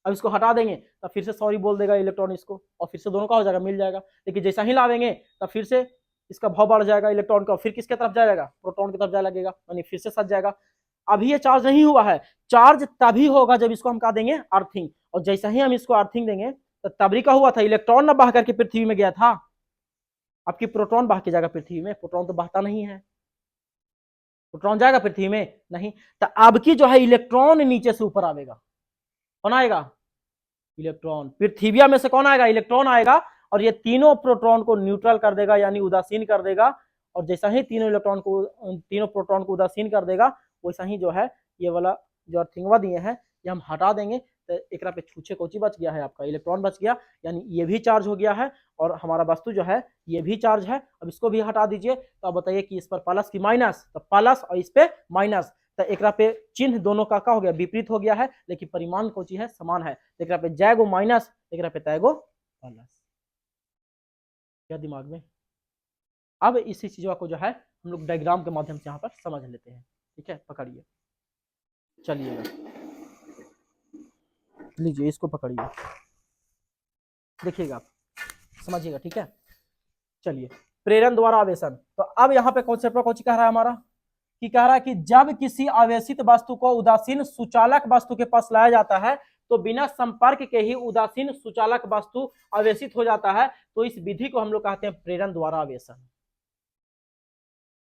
अब इसको हटा देंगे तो फिर से सॉरी बोल देगा इलेक्ट्रॉन इसको, और फिर से दोनों का हो जाएगा, मिल जाएगा। लेकिन जैसा ही लावेंगे तब फिर से इसका भाव बढ़ जाएगा इलेक्ट्रॉन का, फिर किसके तरफ जाएगा, प्रोटॉन की तरफ जाए लगेगा, यानी फिर से सज जाएगा। अभी ये चार्ज नहीं हुआ है, चार्ज तभी होगा जब इसको हम कहा देंगे अर्थिंग, और जैसा ही हम इसको अर्थिंग देंगे तो तभी का हुआ था, इलेक्ट्रॉन ना बह करके पृथ्वी में गया था, आपकी प्रोटॉन बह के जाएगा पृथ्वी में, प्रोटॉन तो बहता नहीं है, प्रोटॉन जाएगा पृथ्वी में नहीं। तो अब की जो है इलेक्ट्रॉन नीचे से ऊपर आएगा, कौन आएगा, इलेक्ट्रॉन। पृथ्वी में से कौन आएगा, इलेक्ट्रॉन आएगा, और ये तीनों प्रोटॉन को न्यूट्रल कर देगा, यानी उदासीन कर देगा। और जैसा ही तीनों प्रोटॉन को उदासीन कर देगा, वैसा ही जो है ये वाला जो अर्थिंगवा दिए हैं ये हम हटा देंगे, तो एक पे छूछे कोची बच गया है, आपका इलेक्ट्रॉन बच गया, यानी ये भी चार्ज हो गया है, और हमारा वस्तु जो है ये भी चार्ज है। अब इसको भी हटा दीजिए, तो अब बताइए कि इस पर प्लस की माइनस, तो प्लस और इस पे माइनस, तो एक पे चिन्ह दोनों का हो गया, विपरीत हो गया है, लेकिन परिमाण कोची है, समान है। एक पे जाएगो माइनस, एक पे तयगो प्लस, क्या दिमाग में। अब इसी चीजों को जो है हम लोग डायग्राम के माध्यम से यहाँ पर समझ लेते हैं, ठीक है, पकड़िए, चलिएगा, लीजिए इसको पकड़िए, देखिएगा, समझिएगा, ठीक है। चलिए, प्रेरण द्वारा आवेशन, तो अब यहाँ पे कॉन्सेप्ट कौन कह रहा है हमारा, कि कह रहा है कि जब किसी आवेशित वस्तु को उदासीन सुचालक वस्तु के पास लाया जाता है तो बिना संपर्क के ही उदासीन सुचालक वस्तु आवेशित हो जाता है, तो इस विधि को हम लोग कहते हैं प्रेरण द्वारा आवेशन।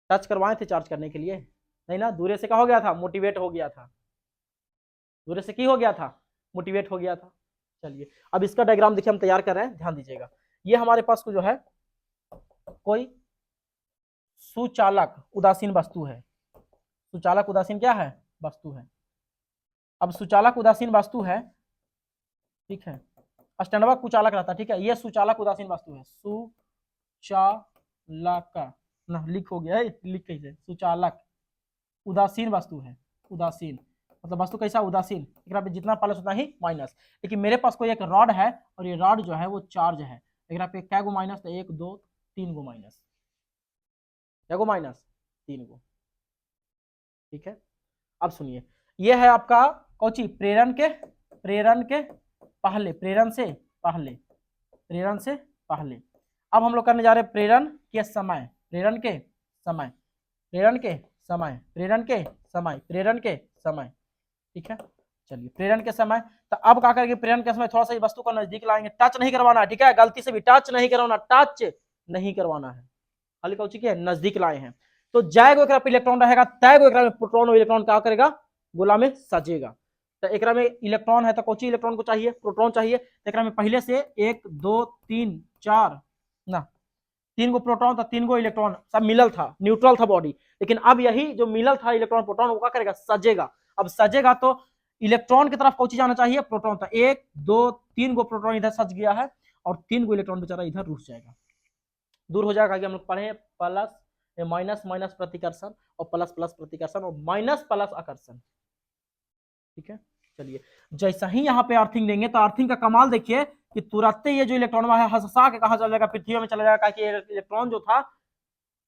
टच करवाए थे चार्ज करने के लिए, नहीं ना, दूरे से क्या हो गया था, मोटिवेट हो गया था, दूरे से की हो गया था, मोटिवेट हो गया था। चलिए, अब इसका डायग्राम देखिए हम तैयार कर रहे हैं, ध्यान दीजिएगा। ये हमारे पास को जो है कोई सुचालक उदासीन वस्तु है, सुचालक उदासीन क्या है, वस्तु है। अब सुचालक उदासीन वस्तु है, ठीक है, अष्टनवा कुचालक रहता है, ठीक है, ये सुचालक उदासीन वस्तु है, सुचालक ना लिख हो गया है, लिख कैसे, सुचालक उदासीन वस्तु है, उदासीन मतलब वस्तु कैसा, उदासीन, एक पे जितना प्लस उतना ही माइनस। लेकिन मेरे पास कोई एक रॉड है, और ये रॉड जो है वो चार्ज है, एक पे क्या गो माइनस, तो 1 2 3 गो माइनस, क्या गो माइनस, 3 गो, ठीक है। अब सुनिए, ये है आपका कौची, प्रेरण के पहले, प्रेरण से पहले, प्रेरण से पहले। अब हम लोग करने जा रहे हैं प्रेरण के समय, प्रेरण के समय, प्रेरण के समय, प्रेरण के समय, प्रेरण के समय, ठीक है। चलिए, प्रेरण के समय, तो अब क्या करेंगे, प्रेरण के समय थोड़ा सा वस्तु को नजदीक लाएंगे, टच नहीं करवाना है, ठीक है, गलती से भी टच नहीं करवाना, टच नहीं करवाना है, खाली कौची के नजदीक लाए हैं। तो जाएगो एक इलेक्ट्रॉन रहेगा, तयगो एक में प्रोटॉन और इलेक्ट्रॉन क्या करेगा, गोला में सजेगा। तो एक में इलेक्ट्रॉन है तो कौची इलेक्ट्रॉन को चाहिए, प्रोटॉन चाहिए, तो एक में पहले से 1 2 3 4 ना 3 गो प्रोटॉन था, 3 गो इलेक्ट्रॉन, सब मिलल था, न्यूट्रल था बॉडी। लेकिन अब यही जो मिलल था इलेक्ट्रॉन प्रोटॉन, वो क्या करेगा, सजेगा। अब सजेगा तो इलेक्ट्रॉन की तरफ कौची जाना चाहिए, प्रोटॉन, था 1 2 3 गो प्रोटॉन इधर सज गया है, और 3 गो इलेक्ट्रॉन बेचारा इधर रुक जाएगा, दूर हो जाएगा। हम लोग पढ़े प्लस माइनस माइनस प्रतिकर्षण, और प्लस प्लस प्रतिकर्षण, और माइनस प्लस आकर्षण, ठीक है। चलिए, जैसा ही यहाँ पे अर्थिंग देंगे तो अर्थिंग का कमाल देखिए कि तुरंत ये जो इलेक्ट्रॉन है हंसा के कहा चला जाएगा, पृथ्वी में चला जाएगा, कि इलेक्ट्रॉन जो था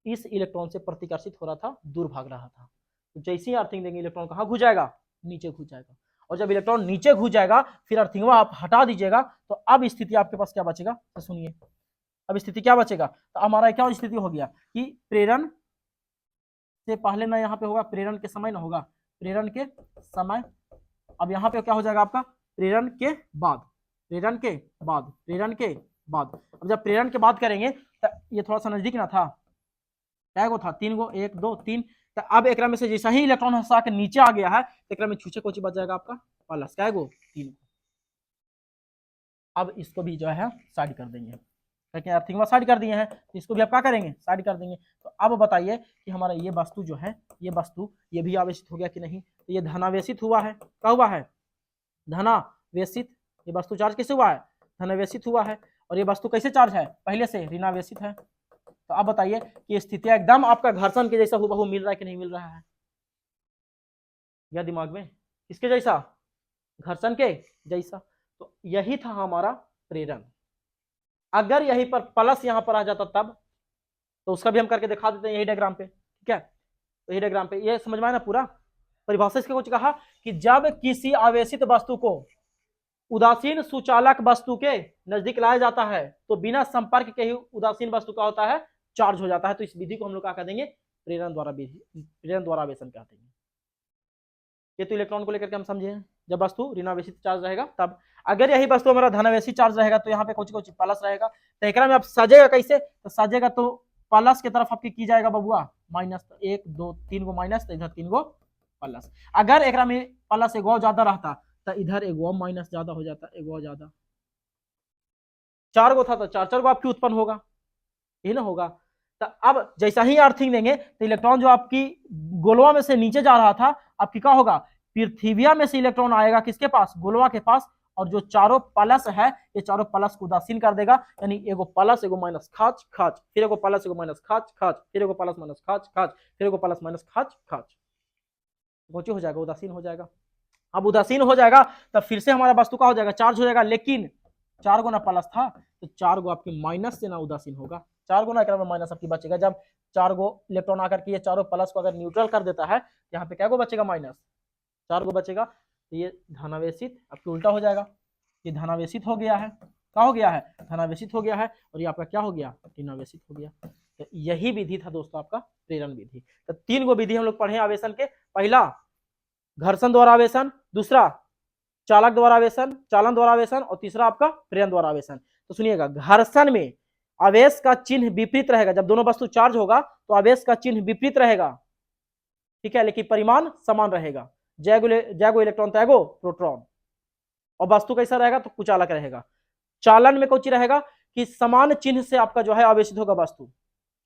इस इलेक्ट्रॉन से प्रतिकर्षित हो रहा था, दूर भाग रहा था। तो जैसे ही अर्थिंग देंगे इलेक्ट्रॉन कहाँ घुस जाएगा, नीचे घुस जाएगा, और जब इलेक्ट्रॉन नीचे घुस जाएगा फिर अर्थिंगवा आप हटा दीजिएगा, तो अब स्थिति आपके पास क्या बचेगा, तो सुनिए, अब स्थिति क्या बचेगा, तो हमारा क्या स्थिति हो गया कि प्रेरण से पहले ना यहाँ पे होगा, प्रेरण के समय ना होगा, प्रेरण के समय। अब यहाँ पे क्या हो जाएगा आपका, प्रेरण के बाद, प्रेरण के बाद, प्रेरण के बाद। अब जब प्रेरण के बाद करेंगे तो ये थोड़ा सा नजदीक ना था, क्या गो था, 3 गो, 1 2 3। तो अब एक में से जैसा ही इलेक्ट्रॉन हंसा के नीचे आ गया है, तो एक में छूछे कोची बच जाएगा आपका प्लस, क्या गो 3। अब इसको भी जो है साइड कर देंगे, लेकिन अर्थिंगवा साइड कर दिए हैं, तो इसको भी आप क्या करेंगे, साइड कर देंगे। तो अब बताइए कि हमारा ये वस्तु जो है, ये वस्तु ये भी आवेशित हो गया कि नहीं, तो ये धनावेशित हुआ है, क्या हुआ है, धनावेशित। ये वस्तु चार्ज कैसे हुआ है, धनावेशित हुआ है। और ये वस्तु कैसे चार्ज है, पहले से ऋणावेशित है। तो अब बताइए कि स्थितियां एकदम आपका घर्षण के जैसा हुबहू मिल रहा है कि नहीं मिल रहा है, या दिमाग में किसके जैसा, घर्षण के जैसा। तो यही था हमारा प्रेरण। अगर यहीं पर प्लस यहां पर आ जाता तब, तो उसका भी हम करके दिखा देते हैं यही डायग्राम पे, ठीक है। तो यही डायग्राम पे, ये समझ में आया ना पूरा, परिभाषा इसके कुछ कहा कि जब किसी आवेशित वस्तु को उदासीन सुचालक वस्तु के नजदीक लाया जाता है तो बिना संपर्क के ही उदासीन वस्तु का होता है चार्ज हो जाता है। तो इस विधि को हम लोग क्या कह देंगे, प्रेरण द्वारा विधि, प्रेरण द्वारा आवेशन कहते हैं। ये तो इलेक्ट्रॉन को लेकर के हम समझे हैं, जब वस्तु ऋणावेशित चार्ज रहेगा तब। अगर यही वस्तु हमारा धनावेशी चार्ज रहेगा तो यहाँ पे कुछ कुछ प्लस रहेगा, तो एक में आप सजेगा कैसे, तो सजेगा तो प्लस की तरफ आपके की जाएगा बबुआ माइनस, 1 2 3 गो माइनस, तो इधर 3 गो प्लस। अगर एक में प्लस एगो ज्यादा रहता तो इधर एगो माइनस ज्यादा हो जाता, एगो ज्यादा, 4 गो था तो 4 गो आपकी उत्पन्न होगा, यही ना होगा। तो अब जैसा ही अर्थिंग देंगे तो इलेक्ट्रॉन जो आपकी गोलवा में से नीचे जा रहा था आपकी क्या होगा, पृथ्वी में से इलेक्ट्रॉन आएगा किसके पास, गोलवा के पास, और जो चारों प्लस है ये चारों प्लस को उदासीन कर देगा, यानी एगो प्लस एगो माइनस खाच खाच, फिर एगो प्लस एगो माइनस खाच खाच, फिर एगो प्लस माइनस खाच खाच, फिर एगो प्लस माइनस खाच खाच, हो जाएगा, उदासीन हो जाएगा। अब उदासीन हो जाएगा तब फिर से हमारा वस्तु का हो जाएगा, चार्ज हो जाएगा, लेकिन 4 गो ना प्लस था तो 4 गो आपकी माइनस से ना उदासीन होगा, 4 गो ना माइनस आपकी बचेगा। जब 4 गो इलेक्ट्रॉन आकर के ये चारों प्लस को अगर न्यूट्रल कर देता है यहाँ पे क्या गो बचेगा, माइनस, 4 गो बचेगा, तो ये धनावेशित आपकी उल्टा हो जाएगा, ये धनावेशित हो गया है, क्या हो गया है, धनावेशित हो गया है, और ये आपका क्या हो गया, ऋणावेशित हो गया। तो यही विधि था दोस्तों आपका प्रेरण विधि। तो 3 गो विधि हम लोग पढ़े आवेशन के, पहला घर्षण द्वारा आवेशन, दूसरा चालक द्वारा आवेशन, चालन द्वारा आवेशन, और तीसरा आपका प्रेरण द्वारा आवेशन। तो सुनिएगा, घर्षण में आवेश का चिन्ह विपरीत रहेगा, जब दोनों वस्तु चार्ज होगा तो आवेश का चिन्ह विपरीत रहेगा, ठीक है, लेकिन परिमाण समान रहेगा, जैगो इलेक्ट्रॉन तैगो प्रोटॉन, और वस्तु कैसा रहेगा तो कुचालक रहेगा। चालन में कुछ रहेगा कि समान चिन्ह से आपका जो है आवेशित होगा वस्तु,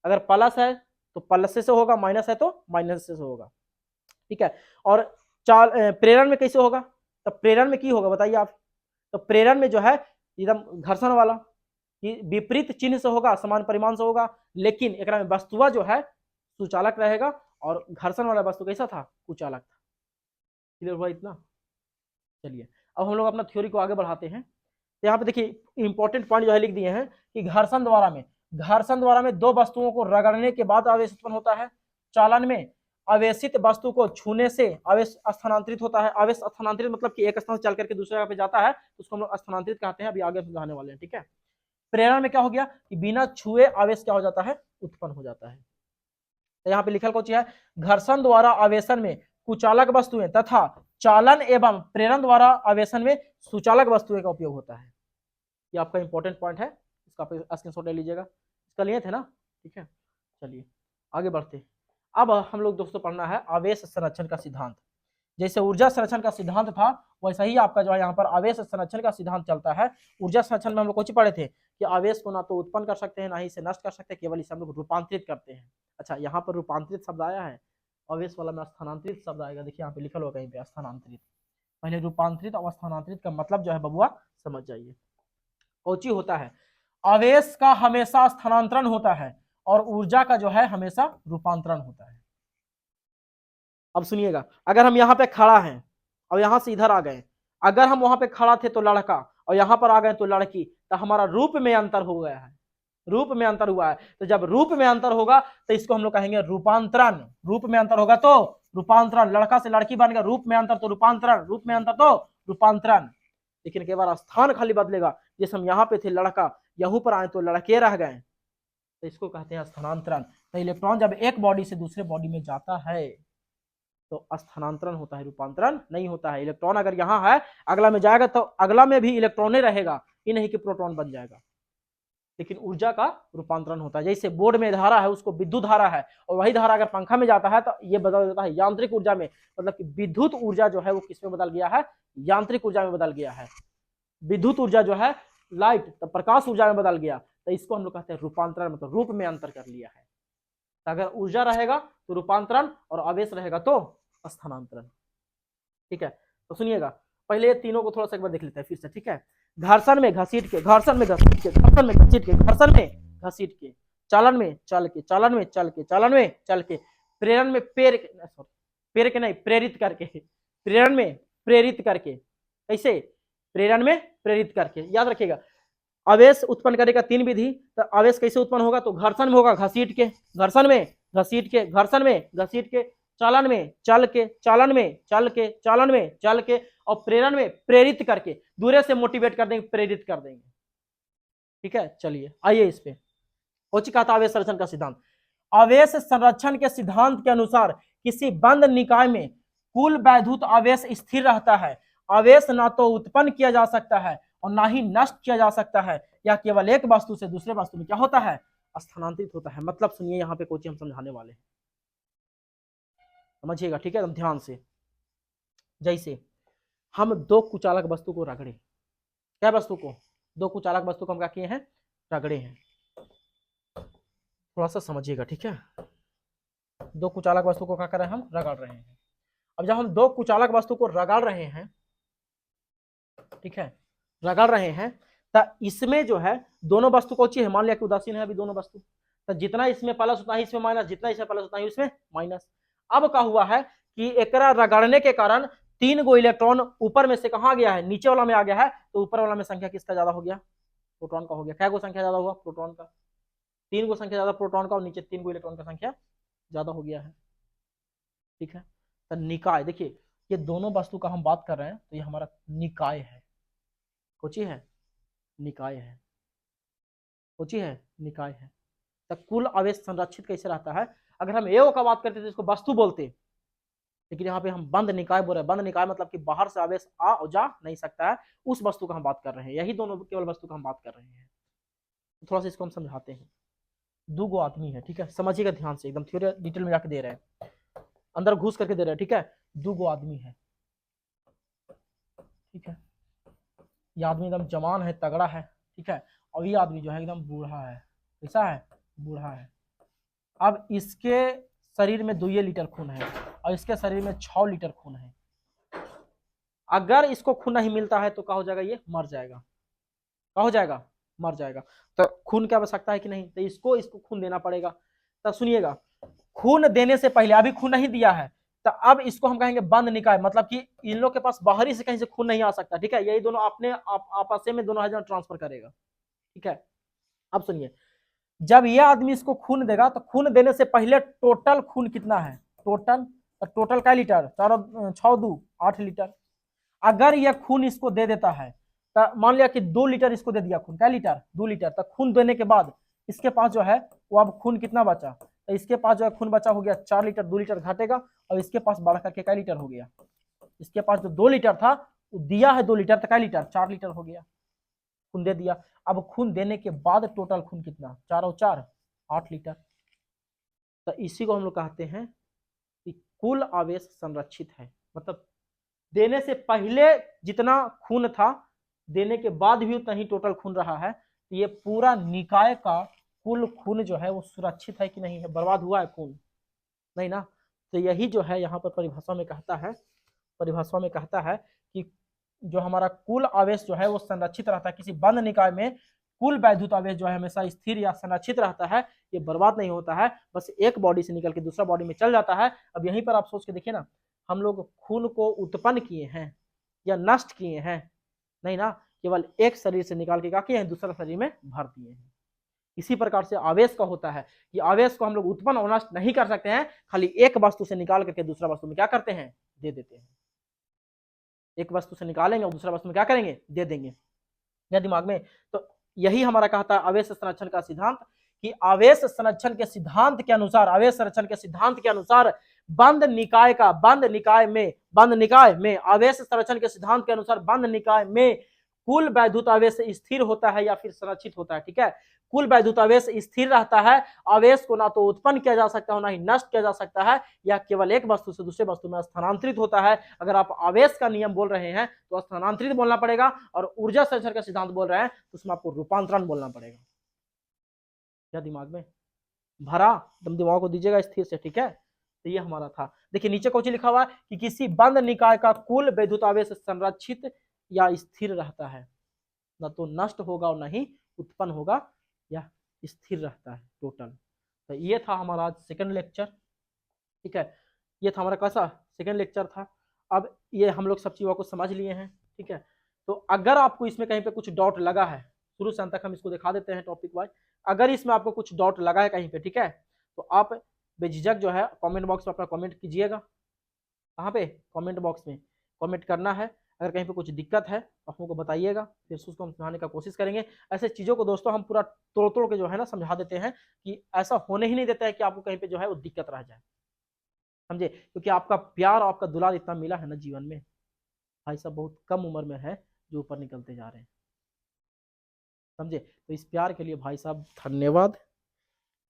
अगर प्लस है तो प्लस से होगा, माइनस है तो माइनस से होगा, ठीक है। और प्रेरण में कैसे होगा, तो प्रेरण में की होगा बताइए आप, तो प्रेरण में जो है एकदम घर्षण वाला कि विपरीत चिन्ह से होगा, समान परिमाण से होगा, लेकिन एक में वस्तुआ जो है सुचालक रहेगा, और घर्षण वाला वस्तु कैसा था, कुचालक था। क्लियर हुआ इतना? चलिए अब हम लोग अपना थ्योरी को आगे बढ़ाते हैं। तो यहाँ पे देखिए इंपॉर्टेंट पॉइंट जो है लिख दिए हैं कि घर्षण द्वारा में दो वस्तुओं को रगड़ने के बाद आवेश उत्पन्न होता है। चालन में आवेशित वस्तु को छूने से आवेश स्थानांतरित होता है। आवेश स्थानांतरित मतलब कि एक स्थान से चल करके दूसरे जगह पे जाता है, तो उसको हम लोग स्थानांतरित कहते हैं, अभी आगे समझाने वाले हैं, ठीक है। प्रेरण में क्या हो गया कि बिना छुए आवेश क्या हो जाता है, उत्पन्न हो जाता है। तो यहाँ पे लिखल कुछ है, घर्षण द्वारा आवेशन में कुचालक वस्तुएं तथा चालन एवं प्रेरण द्वारा आवेशन में सुचालक वस्तुएं का उपयोग होता है। ये आपका इंपॉर्टेंट पॉइंट है, इसका स्क्रीनशॉट ले लीजिएगा, इसका लिए थे ना, ठीक है। चलिए आगे बढ़ते। अब हम लोग दोस्तों पढ़ना है आवेश संरक्षण का सिद्धांत। जैसे ऊर्जा संरक्षण का सिद्धांत था वैसा ही आपका जो है यहाँ पर आवेश संरक्षण का सिद्धांत चलता है। ऊर्जा संरक्षण में हम लोग कुछ पढ़े थे कि आवेश को ना तो उत्पन्न कर सकते हैं ना ही इसे नष्ट कर सकते हैं, केवल इसे हम लोग रूपांतरित करते हैं। अच्छा, यहाँ पर रूपांतरित शब्द आया है, आवेश वाला में स्थानांतरित शब्द आएगा, देखिए यहाँ पे लिखल होगा कहीं पे स्थानांतरित। पहले रूपांतरित और स्थानांतरित का मतलब जो है बबुआ समझ जाइए। औची होता है आवेश का हमेशा स्थानांतरण होता है और ऊर्जा का जो है हमेशा रूपांतरण होता है। अब सुनिएगा, अगर हम यहाँ पे खड़ा हैं और यहाँ से इधर आ गए, अगर हम वहां पे खड़ा थे तो लड़का और यहाँ पर आ गए तो लड़की, तो हमारा रूप में अंतर हो गया है, रूप में अंतर हुआ है। तो जब रूप में अंतर होगा तो इसको हम लोग कहेंगे रूपांतरण। रूप में अंतर होगा तो रूपांतरण, लड़का से लड़की बन गया, रूप में अंतर तो रूपांतरण, रूप में अंतर तो रूपांतरण। लेकिन कई बार स्थान खाली बदलेगा, जैसे हम यहाँ पे थे लड़का, यहाँ पर आए तो लड़के रह गए, तो इसको कहते हैं स्थानांतरण। तो इलेक्ट्रॉन जब एक बॉडी से दूसरे बॉडी में जाता है तो स्थानांतरण होता है, रूपांतरण नहीं होता है। इलेक्ट्रॉन अगर यहाँ है अगला में जाएगा तो अगला में भी इलेक्ट्रॉन रहेगा, ये नहीं कि प्रोटॉन बन जाएगा। लेकिन ऊर्जा का रूपांतरण होता है। जैसे बोर्ड में धारा है उसको विद्युत धारा है, और वही धारा अगर पंखा में जाता है तो ये बदल देता है यांत्रिक ऊर्जा में, मतलब कि विद्युत ऊर्जा जो है वो किस में बदल गया है, यांत्रिक ऊर्जा में बदल गया है। विद्युत ऊर्जा जो है लाइट तो प्रकाश ऊर्जा में बदल गया, तो इसको हम लोग कहते हैं रूपांतरण, मतलब रूप में अंतर कर लिया है। तो अगर ऊर्जा रहेगा तो रूपांतरण और आवेश रहेगा तो स्थानांतरण, ठीक है। तो सुनिएगा, पहले तीनों को थोड़ा सा एक बार देख लेते हैं फिर से, ठीक है। घर्षण में घसीट के, घर्षण में घसीट के, घर्षण में घसीट के, घर्षण में घसीट के, चालन में चल के, चालन में चल के, चालन में चल के, प्रेरण में पेर के नहीं प्रेरित करके, प्रेरण में प्रेरित करके, कैसे, प्रेरण में प्रेरित करके। याद रखिएगा, आवेश उत्पन्न करने का 3 विधि। तो आवेश कैसे उत्पन्न होगा, तो घर्षण में होगा घसीट के, घर्षण में घसीट के, घर्षण में घसीट के, चालन में चल के, चालन में चल के, चालन में चल के, और प्रेरण में प्रेरित करके, दूसरे से मोटिवेट कर देंगे, प्रेरित कर देंगे। ठीक है, चलिए आइए इस पे। हो चुका था आवेश संरक्षण का सिद्धांत। आवेश संरक्षण के सिद्धांत के अनुसार किसी बंद निकाय में कुल वैद्युत आवेश स्थिर रहता है। आवेश ना तो उत्पन्न किया जा सकता है और ना ही नष्ट किया जा सकता है। यह केवल एक वस्तु से दूसरे वस्तु में क्या होता है, स्थानांतरित होता है। मतलब सुनिए यहाँ पे कोची हम समझाने वाले हैं, समझिएगा, ठीक है, एकदम ध्यान से। जैसे हम दो कुचालक वस्तु को रगड़े, क्या वस्तु को, दो कुचालक वस्तु को हम क्या किए हैं, रगड़े हैं। थोड़ा सा समझिएगा, ठीक है। दो कुचालक वस्तु को क्या कर रहे हैं, हम रगड़ रहे हैं। अब जब हम दो कुचालक वस्तु को रगड़ रहे हैं, ठीक है, रगड़ रहे हैं, तो इसमें जो है दोनों वस्तु को चाहिए, मान लिया कि उदासीन है अभी दोनों वस्तु, तो जितना इसमें प्लस उतना ही इसमें माइनस, जितना इसमें प्लस उतना ही इसमें माइनस। अब क्या हुआ है कि एकरा रगड़ने के कारण 3 गो इलेक्ट्रॉन ऊपर में से कहाँ गया है, नीचे वाला में आ गया है, तो ऊपर वाला में संख्या किसका ज्यादा हो गया, प्रोटॉन का हो गया। क्या गो संख्या ज्यादा हुआ, प्रोटॉन का। 3 गो संख्या ज्यादा प्रोटॉन का, और नीचे 3 गो इलेक्ट्रॉन का संख्या ज्यादा हो गया है। ठीक है, तो निकाय, देखिए ये दोनों वस्तु का हम बात कर रहे हैं, तो ये हमारा निकाय है, कोची है, निकाय है, कोची है, निकाय है। तो कुल आवेश संरक्षित कैसे रहता है। अगर हम एओ का बात करते तो इसको वस्तु बोलते, लेकिन यहाँ पे हम बंद निकाय बोल रहे हैं। बंद निकाय मतलब कि बाहर से आवेश आ और जा नहीं सकता है, उस वस्तु का हम बात कर रहे हैं। यही दोनों केवल वस्तु का हम बात कर रहे हैं। तो थोड़ा सा इसको हम समझाते हैं। 2 गो आदमी है, ठीक है, समझिएगा ध्यान से, एकदम थ्योरी डिटेल में जाके दे रहे हैं, अंदर घुस करके दे रहे हैं। ठीक है, 2 गो आदमी है, ठीक है, ये आदमी एकदम जवान है, तगड़ा है, ठीक है, और ये आदमी जो है एकदम बूढ़ा है। कैसा है, बूढ़ा है। अब इसके शरीर में 2 लीटर खून है और इसके शरीर में 6 लीटर खून है। अगर इसको खून नहीं मिलता है तो क्या हो जाएगा, ये मर जाएगा। क्या हो जाएगा, मर जाएगा। तो खून की आवश्यकता है कि नहीं, तो इसको खून देना पड़ेगा। तो सुनिएगा, खून देने से पहले, अभी खून नहीं दिया है, तो अब इसको हम कहेंगे बंद निकाय, मतलब कि इन लोग के पास बाहरी से कहीं से खून नहीं आ सकता। ठीक है, यही दोनों अपने आपस में दोनों हजार ट्रांसफर करेगा। ठीक है, अब सुनिए, जब ये आदमी इसको खून देगा तो खून देने से पहले टोटल खून कितना है, टोटल क्या लीटर, 6 2 8 लीटर। अगर यह खून इसको दे देता है, तो मान लिया कि 2 लीटर इसको दे दिया खून, क्या लीटर, 2 लीटर। तक खून देने के बाद इसके पास जो है वो अब खून कितना बचा, तो इसके पास जो है खून बचा हो गया 4 लीटर, 2 लीटर घटेगा, और इसके पास बढ़ करके क्या लीटर हो गया, इसके पास जो 2 लीटर था वो दिया है 2 लीटर, तो क्या लीटर, 4 लीटर हो गया, खून दे दिया। अब खून देने के बाद टोटल खून कितना, 4 और 4 8 लीटर। तो इसी को हम लोग कहते हैं कि कुल आवेश संरक्षित है। मतलब देने से पहले जितना खून था, देने के बाद भी उतना ही टोटल खून रहा है। तो ये पूरा निकाय का कुल खून जो है वो सुरक्षित है कि नहीं है, बर्बाद हुआ है खून, नहीं ना। तो यही जो है यहाँ पर परिभाषा में कहता है, परिभाषा में कहता है कि जो हमारा कुल आवेश जो है वो संरक्षित रहता है। किसी बंद निकाय में कुल वैद्युत आवेश जो है हमेशा स्थिर या संरक्षित रहता है, ये बर्बाद नहीं होता है, बस एक बॉडी से निकल के दूसरा बॉडी में चल जाता है। अब यहीं पर आप सोच के देखिए ना, हम लोग खून को उत्पन्न किए हैं या नष्ट किए हैं, नहीं ना, केवल एक शरीर से निकाल के क्या किए हैं, दूसरा शरीर में भर दिए हैं। इसी प्रकार से आवेश का होता है कि आवेश को हम लोग उत्पन्न और नष्ट नहीं कर सकते हैं, खाली एक वस्तु से निकाल करके दूसरा वस्तु में क्या करते हैं, दे देते हैं। एक वस्तु से निकालेंगे और दूसरा वस्तु में क्या करेंगे, दे देंगे, या दिमाग में। तो यही हमारा कहता है आवेश संरक्षण का सिद्धांत, कि आवेश संरक्षण के सिद्धांत के अनुसार, आवेश संरक्षण के सिद्धांत के अनुसार बंद निकाय में आवेश संरक्षण के सिद्धांत के अनुसार बंद निकाय में कुल वैद्युत आवेश स्थिर होता है या फिर संरक्षित होता है। ठीक है, कुल वैद्युत आवेश स्थिर रहता है। आवेश को ना तो उत्पन्न किया जा सकता है ना ही नष्ट किया जा सकता है, या केवल एक वस्तु से दूसरे वस्तु में स्थानांतरित होता है। अगर आप आवेश का नियम बोल रहे हैं तो स्थानांतरित बोलना पड़ेगा, और ऊर्जा संरक्षण का सिद्धांत बोल रहे हैं तो उसमें आपको रूपांतरण बोलना पड़ेगा। क्या दिमाग में भरा, एकदम दिमाग को दीजिएगा स्थिर से। ठीक है, तो ये हमारा था। देखिए नीचे कुछ लिखा हुआ है कि किसी बंद निकाय का कुल वैद्युत आवेश संरक्षित या स्थिर रहता है, ना तो नष्ट होगा और नहीं उत्पन्न होगा, या स्थिर रहता है टोटल। तो ये था हमारा सेकंड लेक्चर। ठीक है, ये था हमारा कैसा सेकंड लेक्चर था। अब ये हम लोग सब चीज़ों को समझ लिए हैं। ठीक है, तो अगर आपको इसमें कहीं पे कुछ डाउट लगा है, शुरू से अंत तक हम इसको दिखा देते हैं टॉपिक वाइज। अगर इसमें आपको कुछ डाउट लगा है कहीं पे, ठीक है, तो आप बेझिझक जो है कमेंट बॉक्स में अपना कमेंट कीजिएगा। कहाँ पे? कमेंट बॉक्स में कमेंट करना है। अगर कहीं पे कुछ दिक्कत है तो हमको बताइएगा, फिर उसको हम समझाने का कोशिश करेंगे। ऐसे चीज़ों को दोस्तों हम पूरा तोड़ तोड़ के जो है ना समझा देते हैं कि ऐसा होने ही नहीं देता है कि आपको कहीं पे जो है वो दिक्कत रह जाए, समझे? क्योंकि आपका प्यार और आपका दुलार इतना मिला है ना जीवन में, भाई साहब बहुत कम उम्र में है जो ऊपर निकलते जा रहे हैं, समझे? तो इस प्यार के लिए भाई साहब धन्यवाद।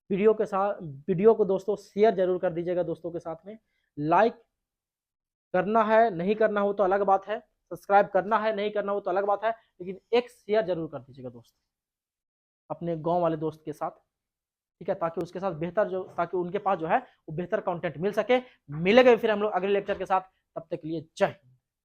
वीडियो को दोस्तों शेयर जरूर कर दीजिएगा दोस्तों के साथ में। लाइक करना है नहीं करना हो तो अलग बात है, सब्सक्राइब करना है नहीं करना हो तो अलग बात है, लेकिन एक शेयर जरूर कर दीजिएगा दोस्त अपने गांव वाले दोस्त के साथ, ठीक है? ताकि उसके साथ बेहतर जो ताकि उनके पास जो है वो बेहतर कंटेंट मिल सके। मिलेंगे फिर हम लोग अगले लेक्चर के साथ, तब तक के लिए जय हिंद।